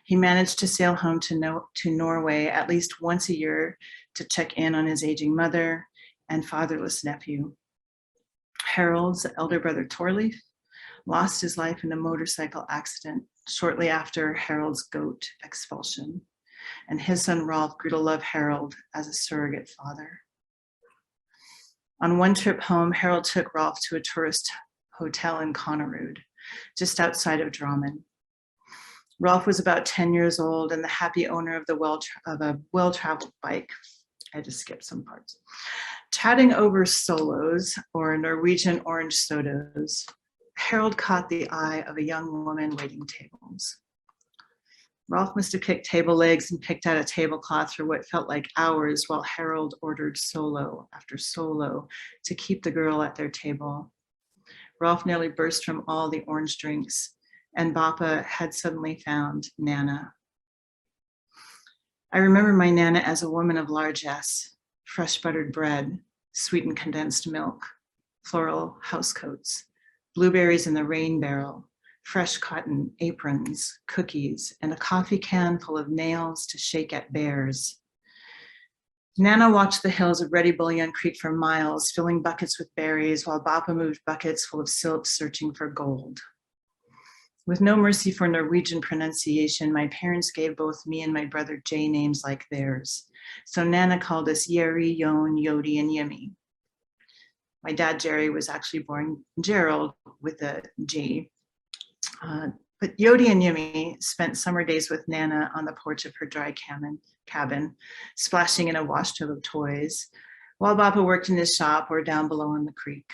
Speaker 6: He managed to sail home to Norway at least once a year to check in on his aging mother and fatherless nephew. Harold's elder brother Torleif lost his life in a motorcycle accident shortly after Harold's goat expulsion, and his son Rolf grew to love Harold as a surrogate father. On one trip home, Harold took Rolf to a tourist hotel in Connerud, just outside of Drammen. Rolf was about 10 years old and the happy owner of a well-traveled bike. I had to skip some parts. Chatting over solos, or Norwegian orange sodas, Harold caught the eye of a young woman waiting tables. Rolf must have kicked table legs and picked out a tablecloth for what felt like hours while Harold ordered solo after solo to keep the girl at their table. Rolf nearly burst from all the orange drinks, and Bappa had suddenly found Nana. I remember my Nana as a woman of largesse, fresh buttered bread, sweetened condensed milk, floral housecoats, blueberries in the rain barrel, fresh cotton aprons, cookies, and a coffee can full of nails to shake at bears. Nana watched the hills of Ready Bullion Creek for miles, filling buckets with berries, while Bappa moved buckets full of silt searching for gold. With no mercy for Norwegian pronunciation, my parents gave both me and my brother Jay names like theirs. So Nana called us Gerri, Jon, Jody, and Yimmy. My dad, Gerri, was actually born Gerald with a G. But Jody and Yimmy spent summer days with Nana on the porch of her dry cabin, splashing in a washtub of toys, while Bappa worked in his shop or down below in the creek.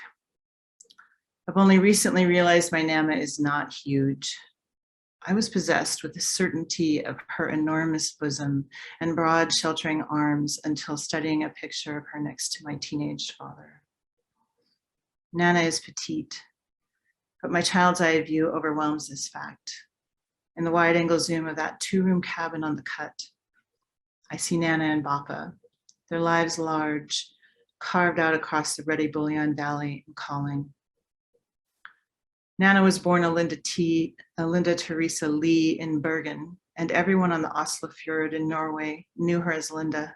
Speaker 6: I've only recently realized my Nana is not huge. I was possessed with the certainty of her enormous bosom and broad sheltering arms until studying a picture of her next to my teenage father. Nana is petite, but my child's eye view overwhelms this fact. In the wide angle zoom of that 2-room cabin on the cut, I see Nana and Bappa, their lives large, carved out across the Ready Bullion Valley and calling. Nana was born Linda Teresa Lee in Bergen, and everyone on the Oslofjord in Norway knew her as Linda.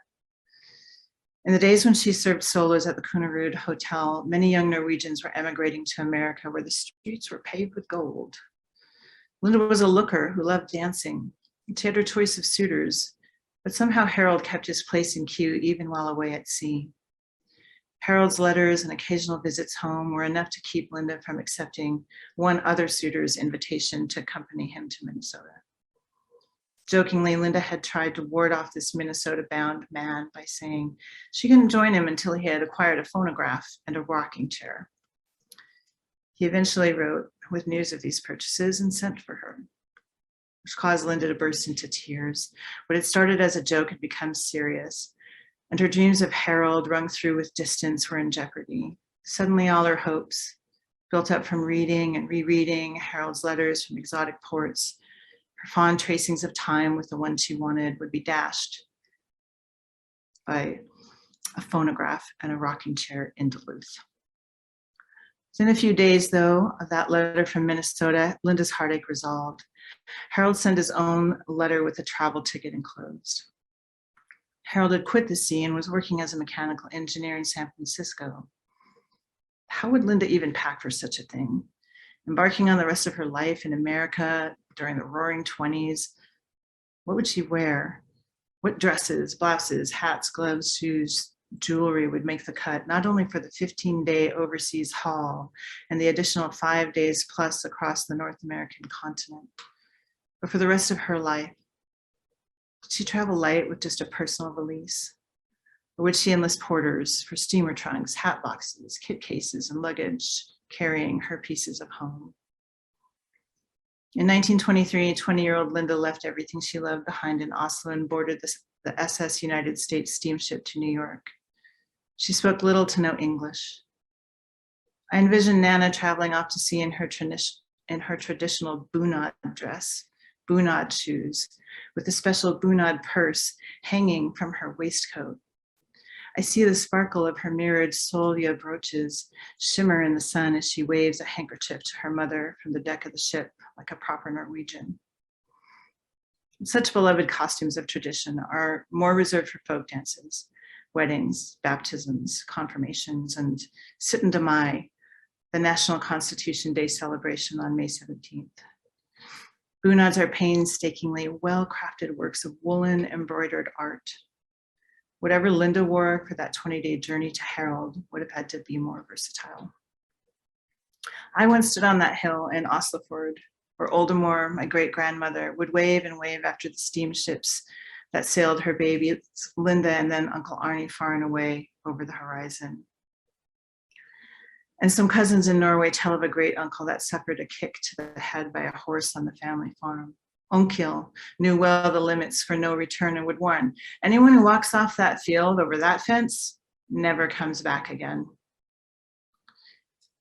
Speaker 6: In the days when she served solos at the Kunnerud Hotel, many young Norwegians were emigrating to America where the streets were paved with gold. Linda was a looker who loved dancing. She had her choice of suitors, but somehow Harold kept his place in queue even while away at sea. Harold's letters and occasional visits home were enough to keep Linda from accepting one other suitor's invitation to accompany him to Minnesota. Jokingly, Linda had tried to ward off this Minnesota-bound man by saying she couldn't join him until he had acquired a phonograph and a rocking chair. He eventually wrote with news of these purchases and sent for her, which caused Linda to burst into tears. What had started as a joke had become serious, and her dreams of Harold, wrung through with distance, were in jeopardy. Suddenly all her hopes, built up from reading and rereading Harold's letters from exotic ports, her fond tracings of time with the one she wanted, would be dashed by a phonograph and a rocking chair in Duluth. Within a few days, though, of that letter from Minnesota, Linda's heartache resolved. Harold sent his own letter with a travel ticket enclosed. Harold had quit the sea and was working as a mechanical engineer in San Francisco. How would Linda even pack for such a thing? Embarking on the rest of her life in America during the roaring 20s, what would she wear? What dresses, blouses, hats, gloves, shoes, jewelry would make the cut, not only for the 15-day overseas haul and the additional 5 days plus across the North American continent, but for the rest of her life? Did she travel light with just a personal valise? Or would she enlist porters for steamer trunks, hat boxes, kit cases, and luggage carrying her pieces of home? In 1923, 20-year-old Linda left everything she loved behind in Oslo and boarded the the SS United States steamship to New York. She spoke little to no English. I envisioned Nana traveling off to sea in her traditional bunad dress, bunad shoes, with a special bunad purse hanging from her waistcoat. I see the sparkle of her mirrored solja brooches shimmer in the sun as she waves a handkerchief to her mother from the deck of the ship like a proper Norwegian. Such beloved costumes of tradition are more reserved for folk dances, weddings, baptisms, confirmations, and Sitten de Mai, the National Constitution Day celebration on May 17th. Bunads are painstakingly well-crafted works of woolen embroidered art. Whatever Linda wore for that 20-day journey to Harold would have had to be more versatile. I once stood on that hill in Oslofjord, where Oldemor, my great-grandmother, would wave and wave after the steamships that sailed her babies, Linda and then Uncle Arnie, far and away over the horizon. And some cousins in Norway tell of a great uncle that suffered a kick to the head by a horse on the family farm. Onkil knew well the limits for no return and would warn, anyone who walks off that field over that fence never comes back again.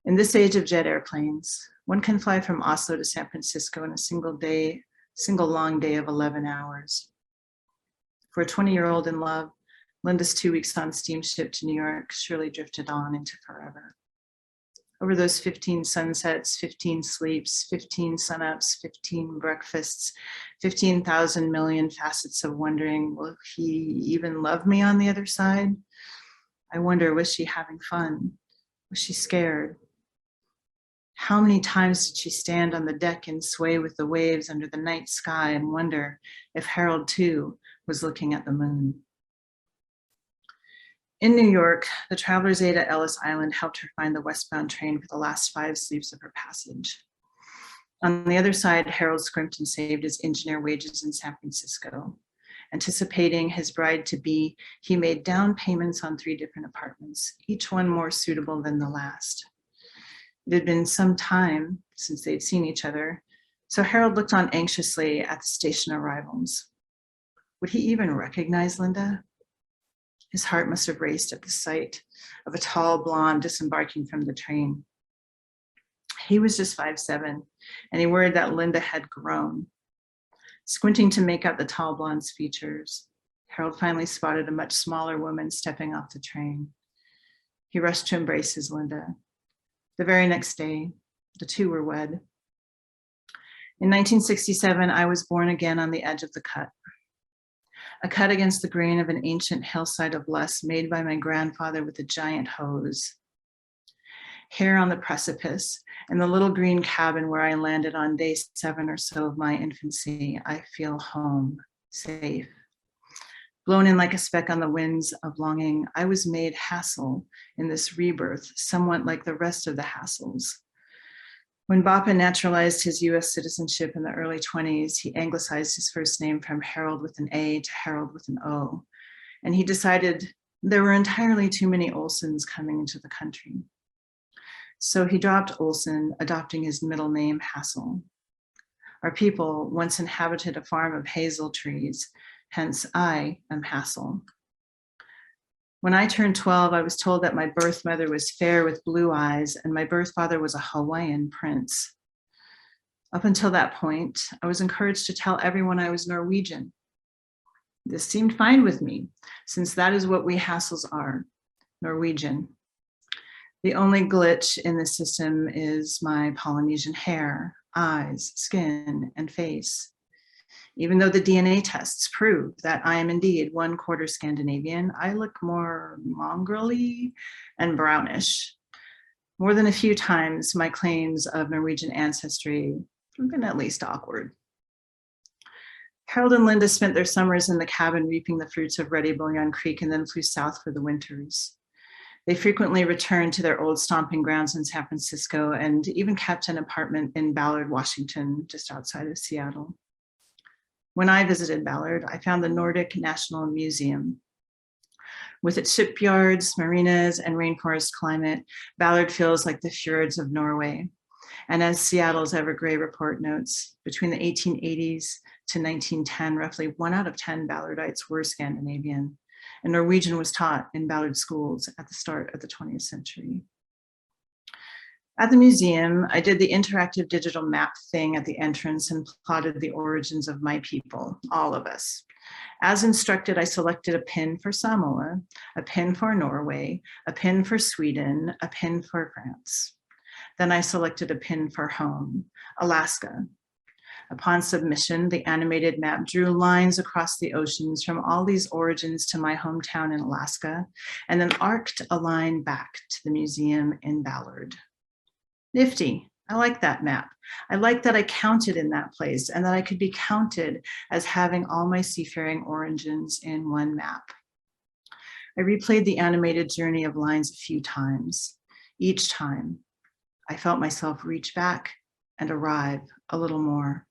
Speaker 6: In this age of jet airplanes, one can fly from Oslo to San Francisco in a single long day of 11 hours. For a 20-year-old in love, Linda's 2 weeks on steamship to New York surely drifted on into forever. Over those 15 sunsets, 15 sleeps, 15 sunups, 15 breakfasts, 15,000 million facets of wondering, will he even love me on the other side? I wonder, was she having fun? Was she scared? How many times did she stand on the deck and sway with the waves under the night sky and wonder if Harold too was looking at the moon? In New York, the Traveler's Aid at Ellis Island helped her find the westbound train for the last 5 sleeps of her passage. On the other side, Harold scrimped and saved his engineer wages in San Francisco. Anticipating his bride-to-be, he made down payments on 3 different apartments, each one more suitable than the last. It had been some time since they'd seen each other, so Harold looked on anxiously at the station arrivals. Would he even recognize Linda? His heart must have raced at the sight of a tall blonde disembarking from the train. He was just 5'7", and he worried that Linda had grown. Squinting to make out the tall blonde's features, Harold finally spotted a much smaller woman stepping off the train. He rushed to embrace his Linda. The very next day, the two were wed. In 1967, I was born again on the edge of the cut. A cut against the grain of an ancient hillside of lust made by my grandfather with a giant hose. Here on the precipice, in the little green cabin where I landed on day 7 or so of my infancy, I feel home, safe. Blown in like a speck on the winds of longing, I was made Hassel in this rebirth, somewhat like the rest of the Hassels. When Bapa naturalized his US citizenship in the early 20s, he anglicized his first name from Harold with an A to Harold with an O. And he decided there were entirely too many Olsons coming into the country. So he dropped Olson, adopting his middle name, Hassel. Our people once inhabited a farm of hazel trees, hence I am Hassel. When I turned 12, I was told that my birth mother was fair with blue eyes and my birth father was a Hawaiian prince. Up until that point, I was encouraged to tell everyone I was Norwegian. This seemed fine with me, since that is what we Hassels are, Norwegian. The only glitch in the system is my Polynesian hair, eyes, skin, and face. Even though the DNA tests prove that I am indeed 1/4 Scandinavian, I look more mongrel-y and brownish. More than a few times, my claims of Norwegian ancestry have been at least awkward. Harold and Linda spent their summers in the cabin reaping the fruits of Ready Bouillon Creek and then flew south for the winters. They frequently returned to their old stomping grounds in San Francisco and even kept an apartment in Ballard, Washington, just outside of Seattle. When I visited Ballard, I found the Nordic National Museum. With its shipyards, marinas, and rainforest climate, Ballard feels like the fjords of Norway. And as Seattle's Evergrey report notes, between the 1880s to 1910, roughly 1 out of 10 Ballardites were Scandinavian, and Norwegian was taught in Ballard schools at the start of the 20th century. At the museum, I did the interactive digital map thing at the entrance and plotted the origins of my people, all of us. As instructed, I selected a pin for Samoa, a pin for Norway, a pin for Sweden, a pin for France. Then I selected a pin for home, Alaska. Upon submission, the animated map drew lines across the oceans from all these origins to my hometown in Alaska, and then arced a line back to the museum in Ballard. Nifty. I like that map. I like that I counted in that place and that I could be counted as having all my seafaring origins in one map. I replayed the animated journey of lines a few times. Each time, I felt myself reach back and arrive a little more.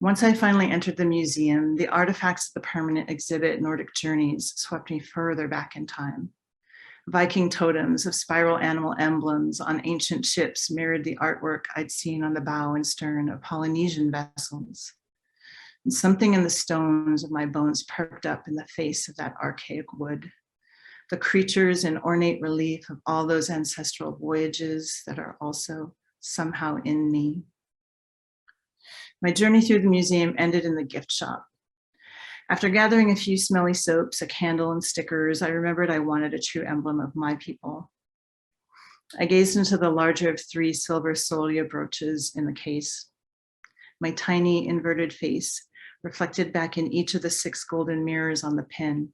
Speaker 6: Once I finally entered the museum, the artifacts of the permanent exhibit, Nordic Journeys, swept me further back in time. Viking totems of spiral animal emblems on ancient ships mirrored the artwork I'd seen on the bow and stern of Polynesian vessels. And something in the stones of my bones perked up in the face of that archaic wood. The creatures in ornate relief of all those ancestral voyages that are also somehow in me. My journey through the museum ended in the gift shop. After gathering a few smelly soaps, a candle, and stickers, I remembered I wanted a true emblem of my people. I gazed into the larger of 3 silver solia brooches in the case. My tiny inverted face reflected back in each of the 6 golden mirrors on the pin.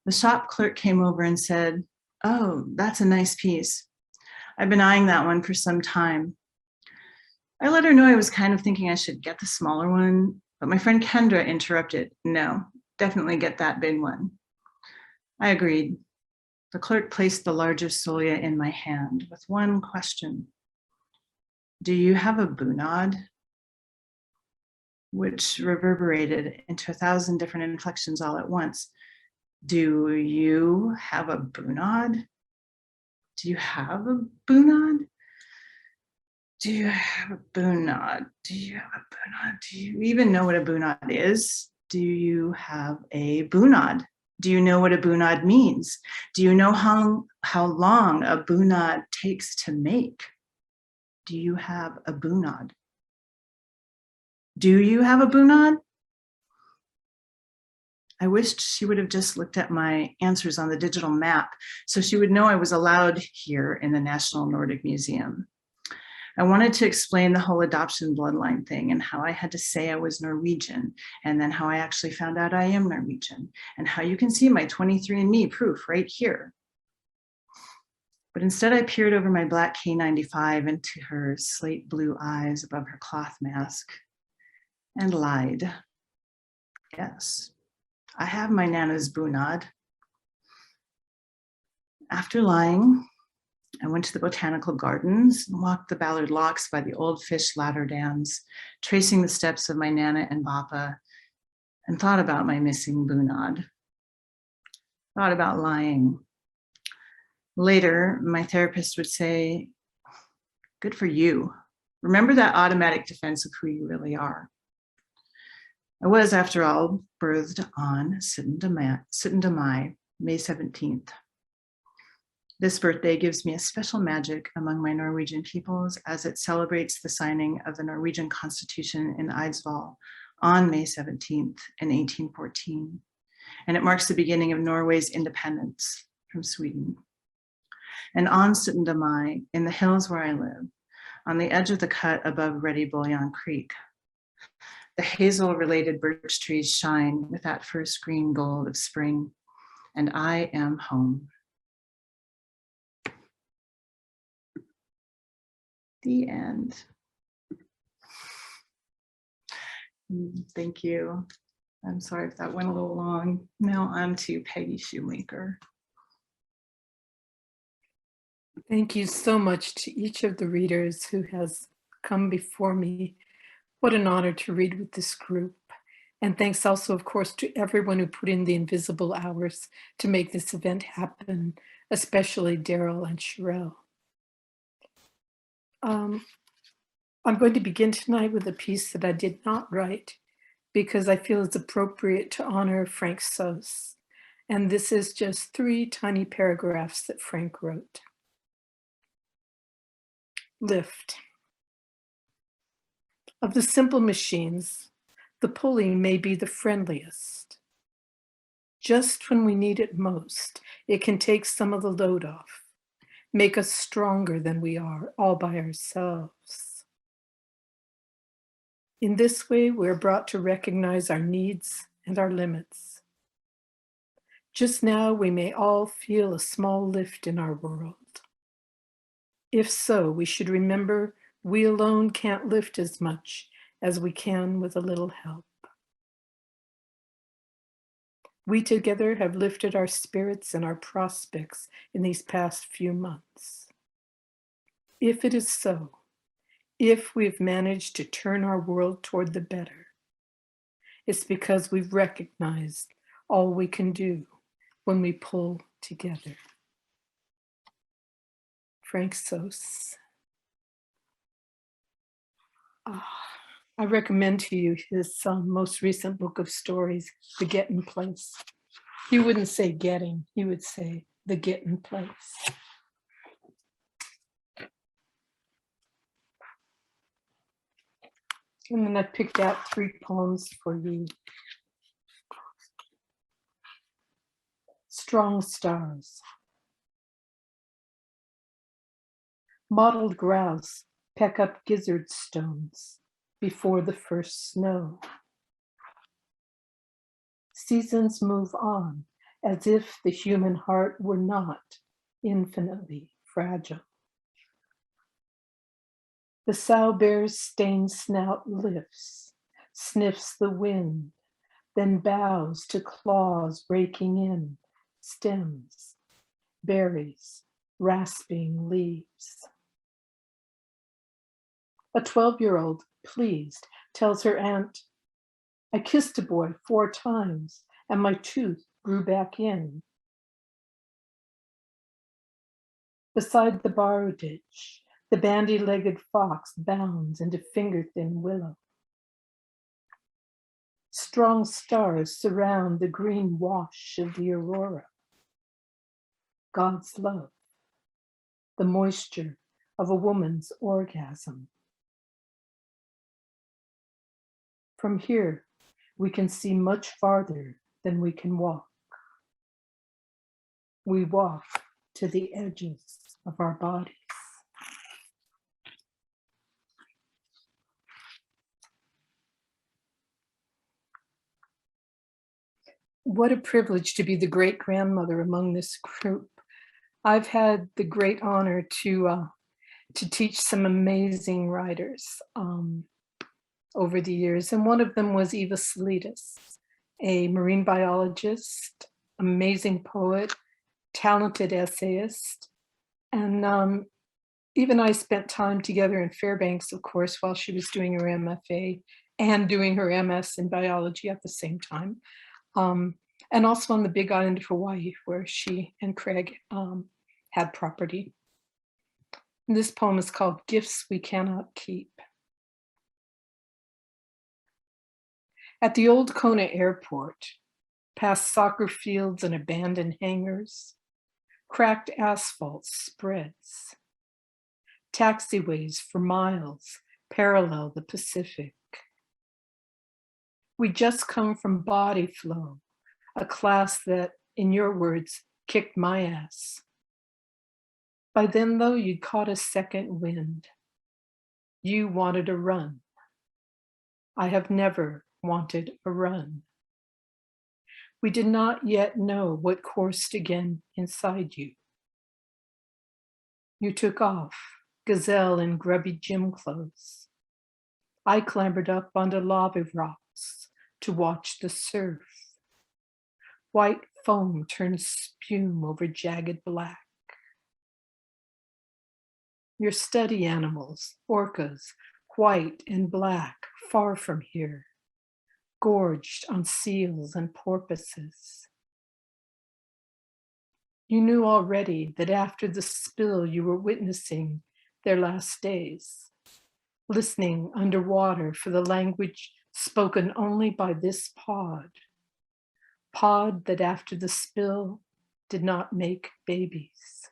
Speaker 6: The shop clerk came over and said, "Oh, that's a nice piece. I've been eyeing that one for some time." I let her know I was kind of thinking I should get the smaller one, but my friend Kendra interrupted. "No, definitely get that big one." I agreed. The clerk placed the larger solia in my hand with one question. "Do you have a bunad?" Which reverberated into 1,000 different inflections all at once. Do you have a bunad? Do you have a bunad? Do you have a bunad? Do you have a bunad? Do you even know what a bunad is? Do you have a bunad? Do you know what a bunad means? Do you know how long a bunad takes to make? Do you have a bunad? Do you have a bunad? I wished she would have just looked at my answers on the digital map so she would know I was allowed here in the National Nordic Museum. I wanted to explain the whole adoption bloodline thing and how I had to say I was Norwegian, and then how I actually found out I am Norwegian, and how you can see my 23andMe proof right here. But instead I peered over my black K95 into her slate blue eyes above her cloth mask and lied. Yes, I have my Nana's bunad. After lying, I went to the botanical gardens and walked the Ballard Locks by the old fish ladder dams, tracing the steps of my Nana and Bappa, and thought about my missing bunad. Thought about lying. Later, my therapist would say, "Good for you. Remember that automatic defense of who you really are." I was, after all, birthed on Sittendamai, May 17th. This birthday gives me a special magic among my Norwegian peoples as it celebrates the signing of the Norwegian Constitution in Eidsvoll on May 17th in 1814. And it marks the beginning of Norway's independence from Sweden. And on Sittendamai, in the hills where I live, on the edge of the cut above Ready Bullion Creek, the hazel-related birch trees shine with that first green gold of spring, and I am home. The end. Thank you. I'm sorry if that went a little long. Now on to Peggy Shumaker.
Speaker 7: Thank you so much to each of the readers who has come before me. What an honor to read with this group. And thanks also, of course, to everyone who put in the invisible hours to make this event happen, especially Daryl and Sherelle. I'm going to begin tonight with a piece that I did not write because I feel it's appropriate to honor Frank Sos. And this is just 3 tiny paragraphs that Frank wrote. Lift. Of the simple machines, the pulley may be the friendliest. Just when we need it most, it can take some of the load off, make us stronger than we are all by ourselves. In this way, we're brought to recognize our needs and our limits. Just now, we may all feel a small lift in our world. If so, we should remember we alone can't lift as much as we can with a little help. We together have lifted our spirits and our prospects in these past few months. If it is so, if we've managed to turn our world toward the better, it's because we've recognized all we can do when we pull together. Frank Sos. I recommend to you his most recent book of stories, The Gettin' Place. He wouldn't say getting, he would say the gettin' place. And then I picked out 3 poems for you. Strong Stars. Mottled grouse peck up gizzard stones before the first snow. Seasons move on as if the human heart were not infinitely fragile. The sow bear's stained snout lifts, sniffs the wind, then bows to claws raking in stems, berries, rasping leaves. A 12-year-old, pleased, tells her aunt, "I kissed a boy 4 times and my tooth grew back in." Beside the borrow ditch, the bandy-legged fox bounds into finger-thin willow. Strong stars surround the green wash of the aurora. God's love, the moisture of a woman's orgasm. From here, we can see much farther than we can walk. We walk to the edges of our bodies. What a privilege to be the great-grandmother among this group. I've had the great honor to teach some amazing writers over the years. And one of them was Eva Salidas, a marine biologist, amazing poet, talented essayist. And Eva and I spent time together in Fairbanks, of course, while she was doing her MFA and doing her MS in biology at the same time. And also on the Big Island of Hawaii, where she and Craig had property. And this poem is called Gifts We Cannot Keep. At the old Kona airport, past soccer fields and abandoned hangars, cracked asphalt spreads. Taxiways for miles parallel the Pacific. We just come from Body Flow, a class that, in your words, kicked my ass. By then, though, you'd caught a second wind. You wanted a run. I have never wanted a run. We did not yet know what coursed again inside you. You took off, gazelle in grubby gym clothes. I clambered up onto lava rocks to watch the surf. White foam turned spume over jagged black. Your study animals, orcas, white and black, far from here, gorged on seals and porpoises. You knew already that after the spill you were witnessing their last days, listening underwater for the language spoken only by this pod that after the spill did not make babies.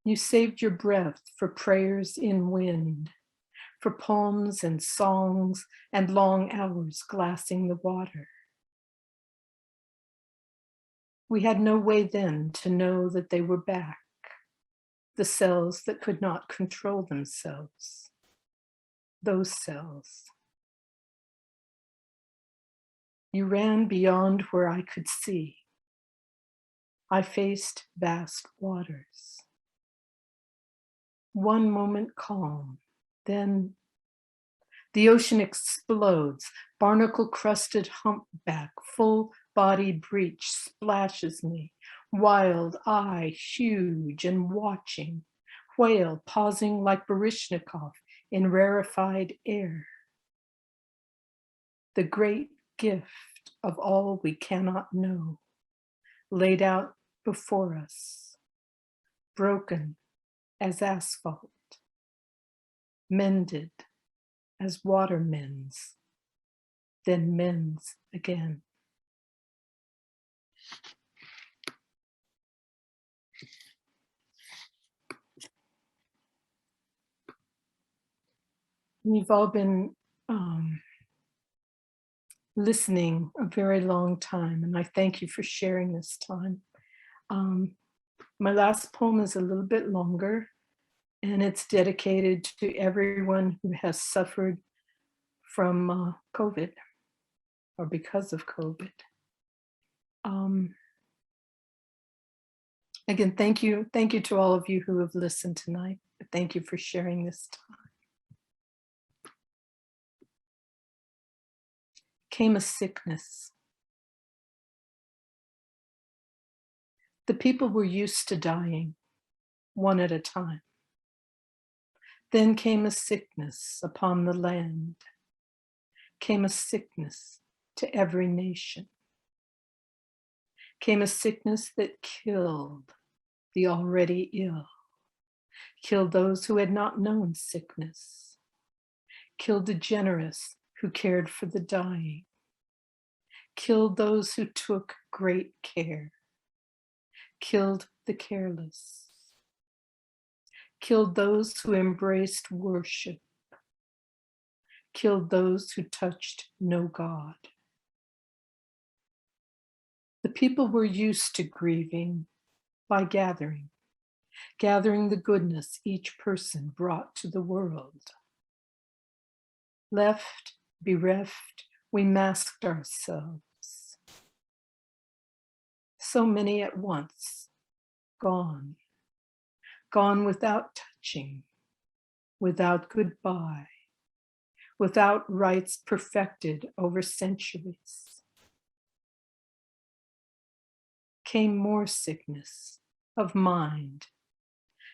Speaker 7: You saved your breath for prayers in wind, for poems and songs and long hours glassing the water. We had no way then to know that they were back, the cells that could not control themselves, those cells. You ran beyond where I could see. I faced vast waters. One moment calm, then the ocean explodes, barnacle-crusted humpback, full-body breach splashes me, wild eye huge and watching, whale pausing like Baryshnikov in rarefied air. The great gift of all we cannot know, laid out before us, broken as asphalt, mended as water mends, then mends again. We've all been listening a very long time, and I thank you for sharing this time. My last poem is a little bit longer, and it's dedicated to everyone who has suffered from COVID or because of COVID. Again, thank you to all of you who have listened tonight. Thank you for sharing this time. Came a sickness. The people were used to dying, one at a time. Then came a sickness upon the land, came a sickness to every nation, came a sickness that killed the already ill, killed those who had not known sickness, killed the generous who cared for the dying, killed those who took great care, killed the careless, killed those who embraced worship, killed those who touched no God. The people were used to grieving by gathering the goodness each person brought to the world. Left, bereft, we masked ourselves. So many at once, gone without touching, without goodbye, without rites perfected over centuries. Came more sickness of mind,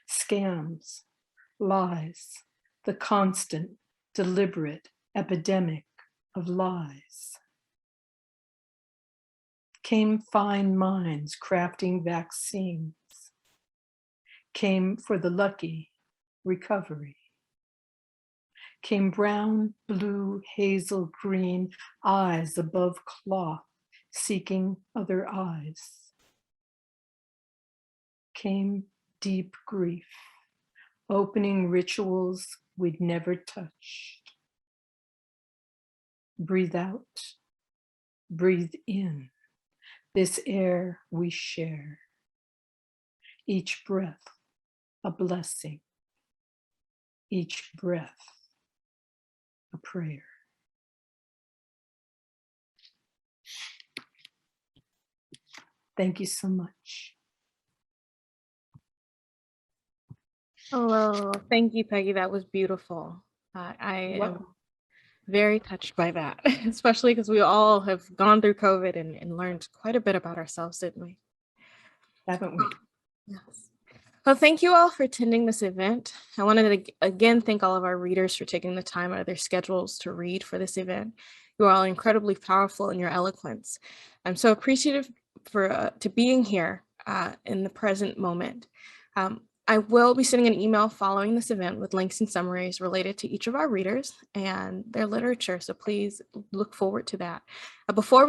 Speaker 7: scams, lies, the constant, deliberate epidemic of lies. Came fine minds crafting vaccines, came for the lucky recovery. Came brown, blue, hazel, green eyes above cloth, seeking other eyes. Came deep grief, opening rituals we'd never touched. Breathe out, breathe in, this air we share. Each breath a blessing, each breath a prayer. Thank you so much.
Speaker 1: Oh, thank you, Peggy. That was beautiful. I am very touched by that, especially because we all have gone through COVID and learned quite a bit about ourselves, didn't we?
Speaker 7: Haven't we?
Speaker 1: Yes. Well, thank you all for attending this event. I wanted to again thank all of our readers for taking the time out of their schedules to read for this event. You are all incredibly powerful in your eloquence. I'm so appreciative to being here in the present moment. I will be sending an email following this event with links and summaries related to each of our readers and their literature, so please look forward to that. Before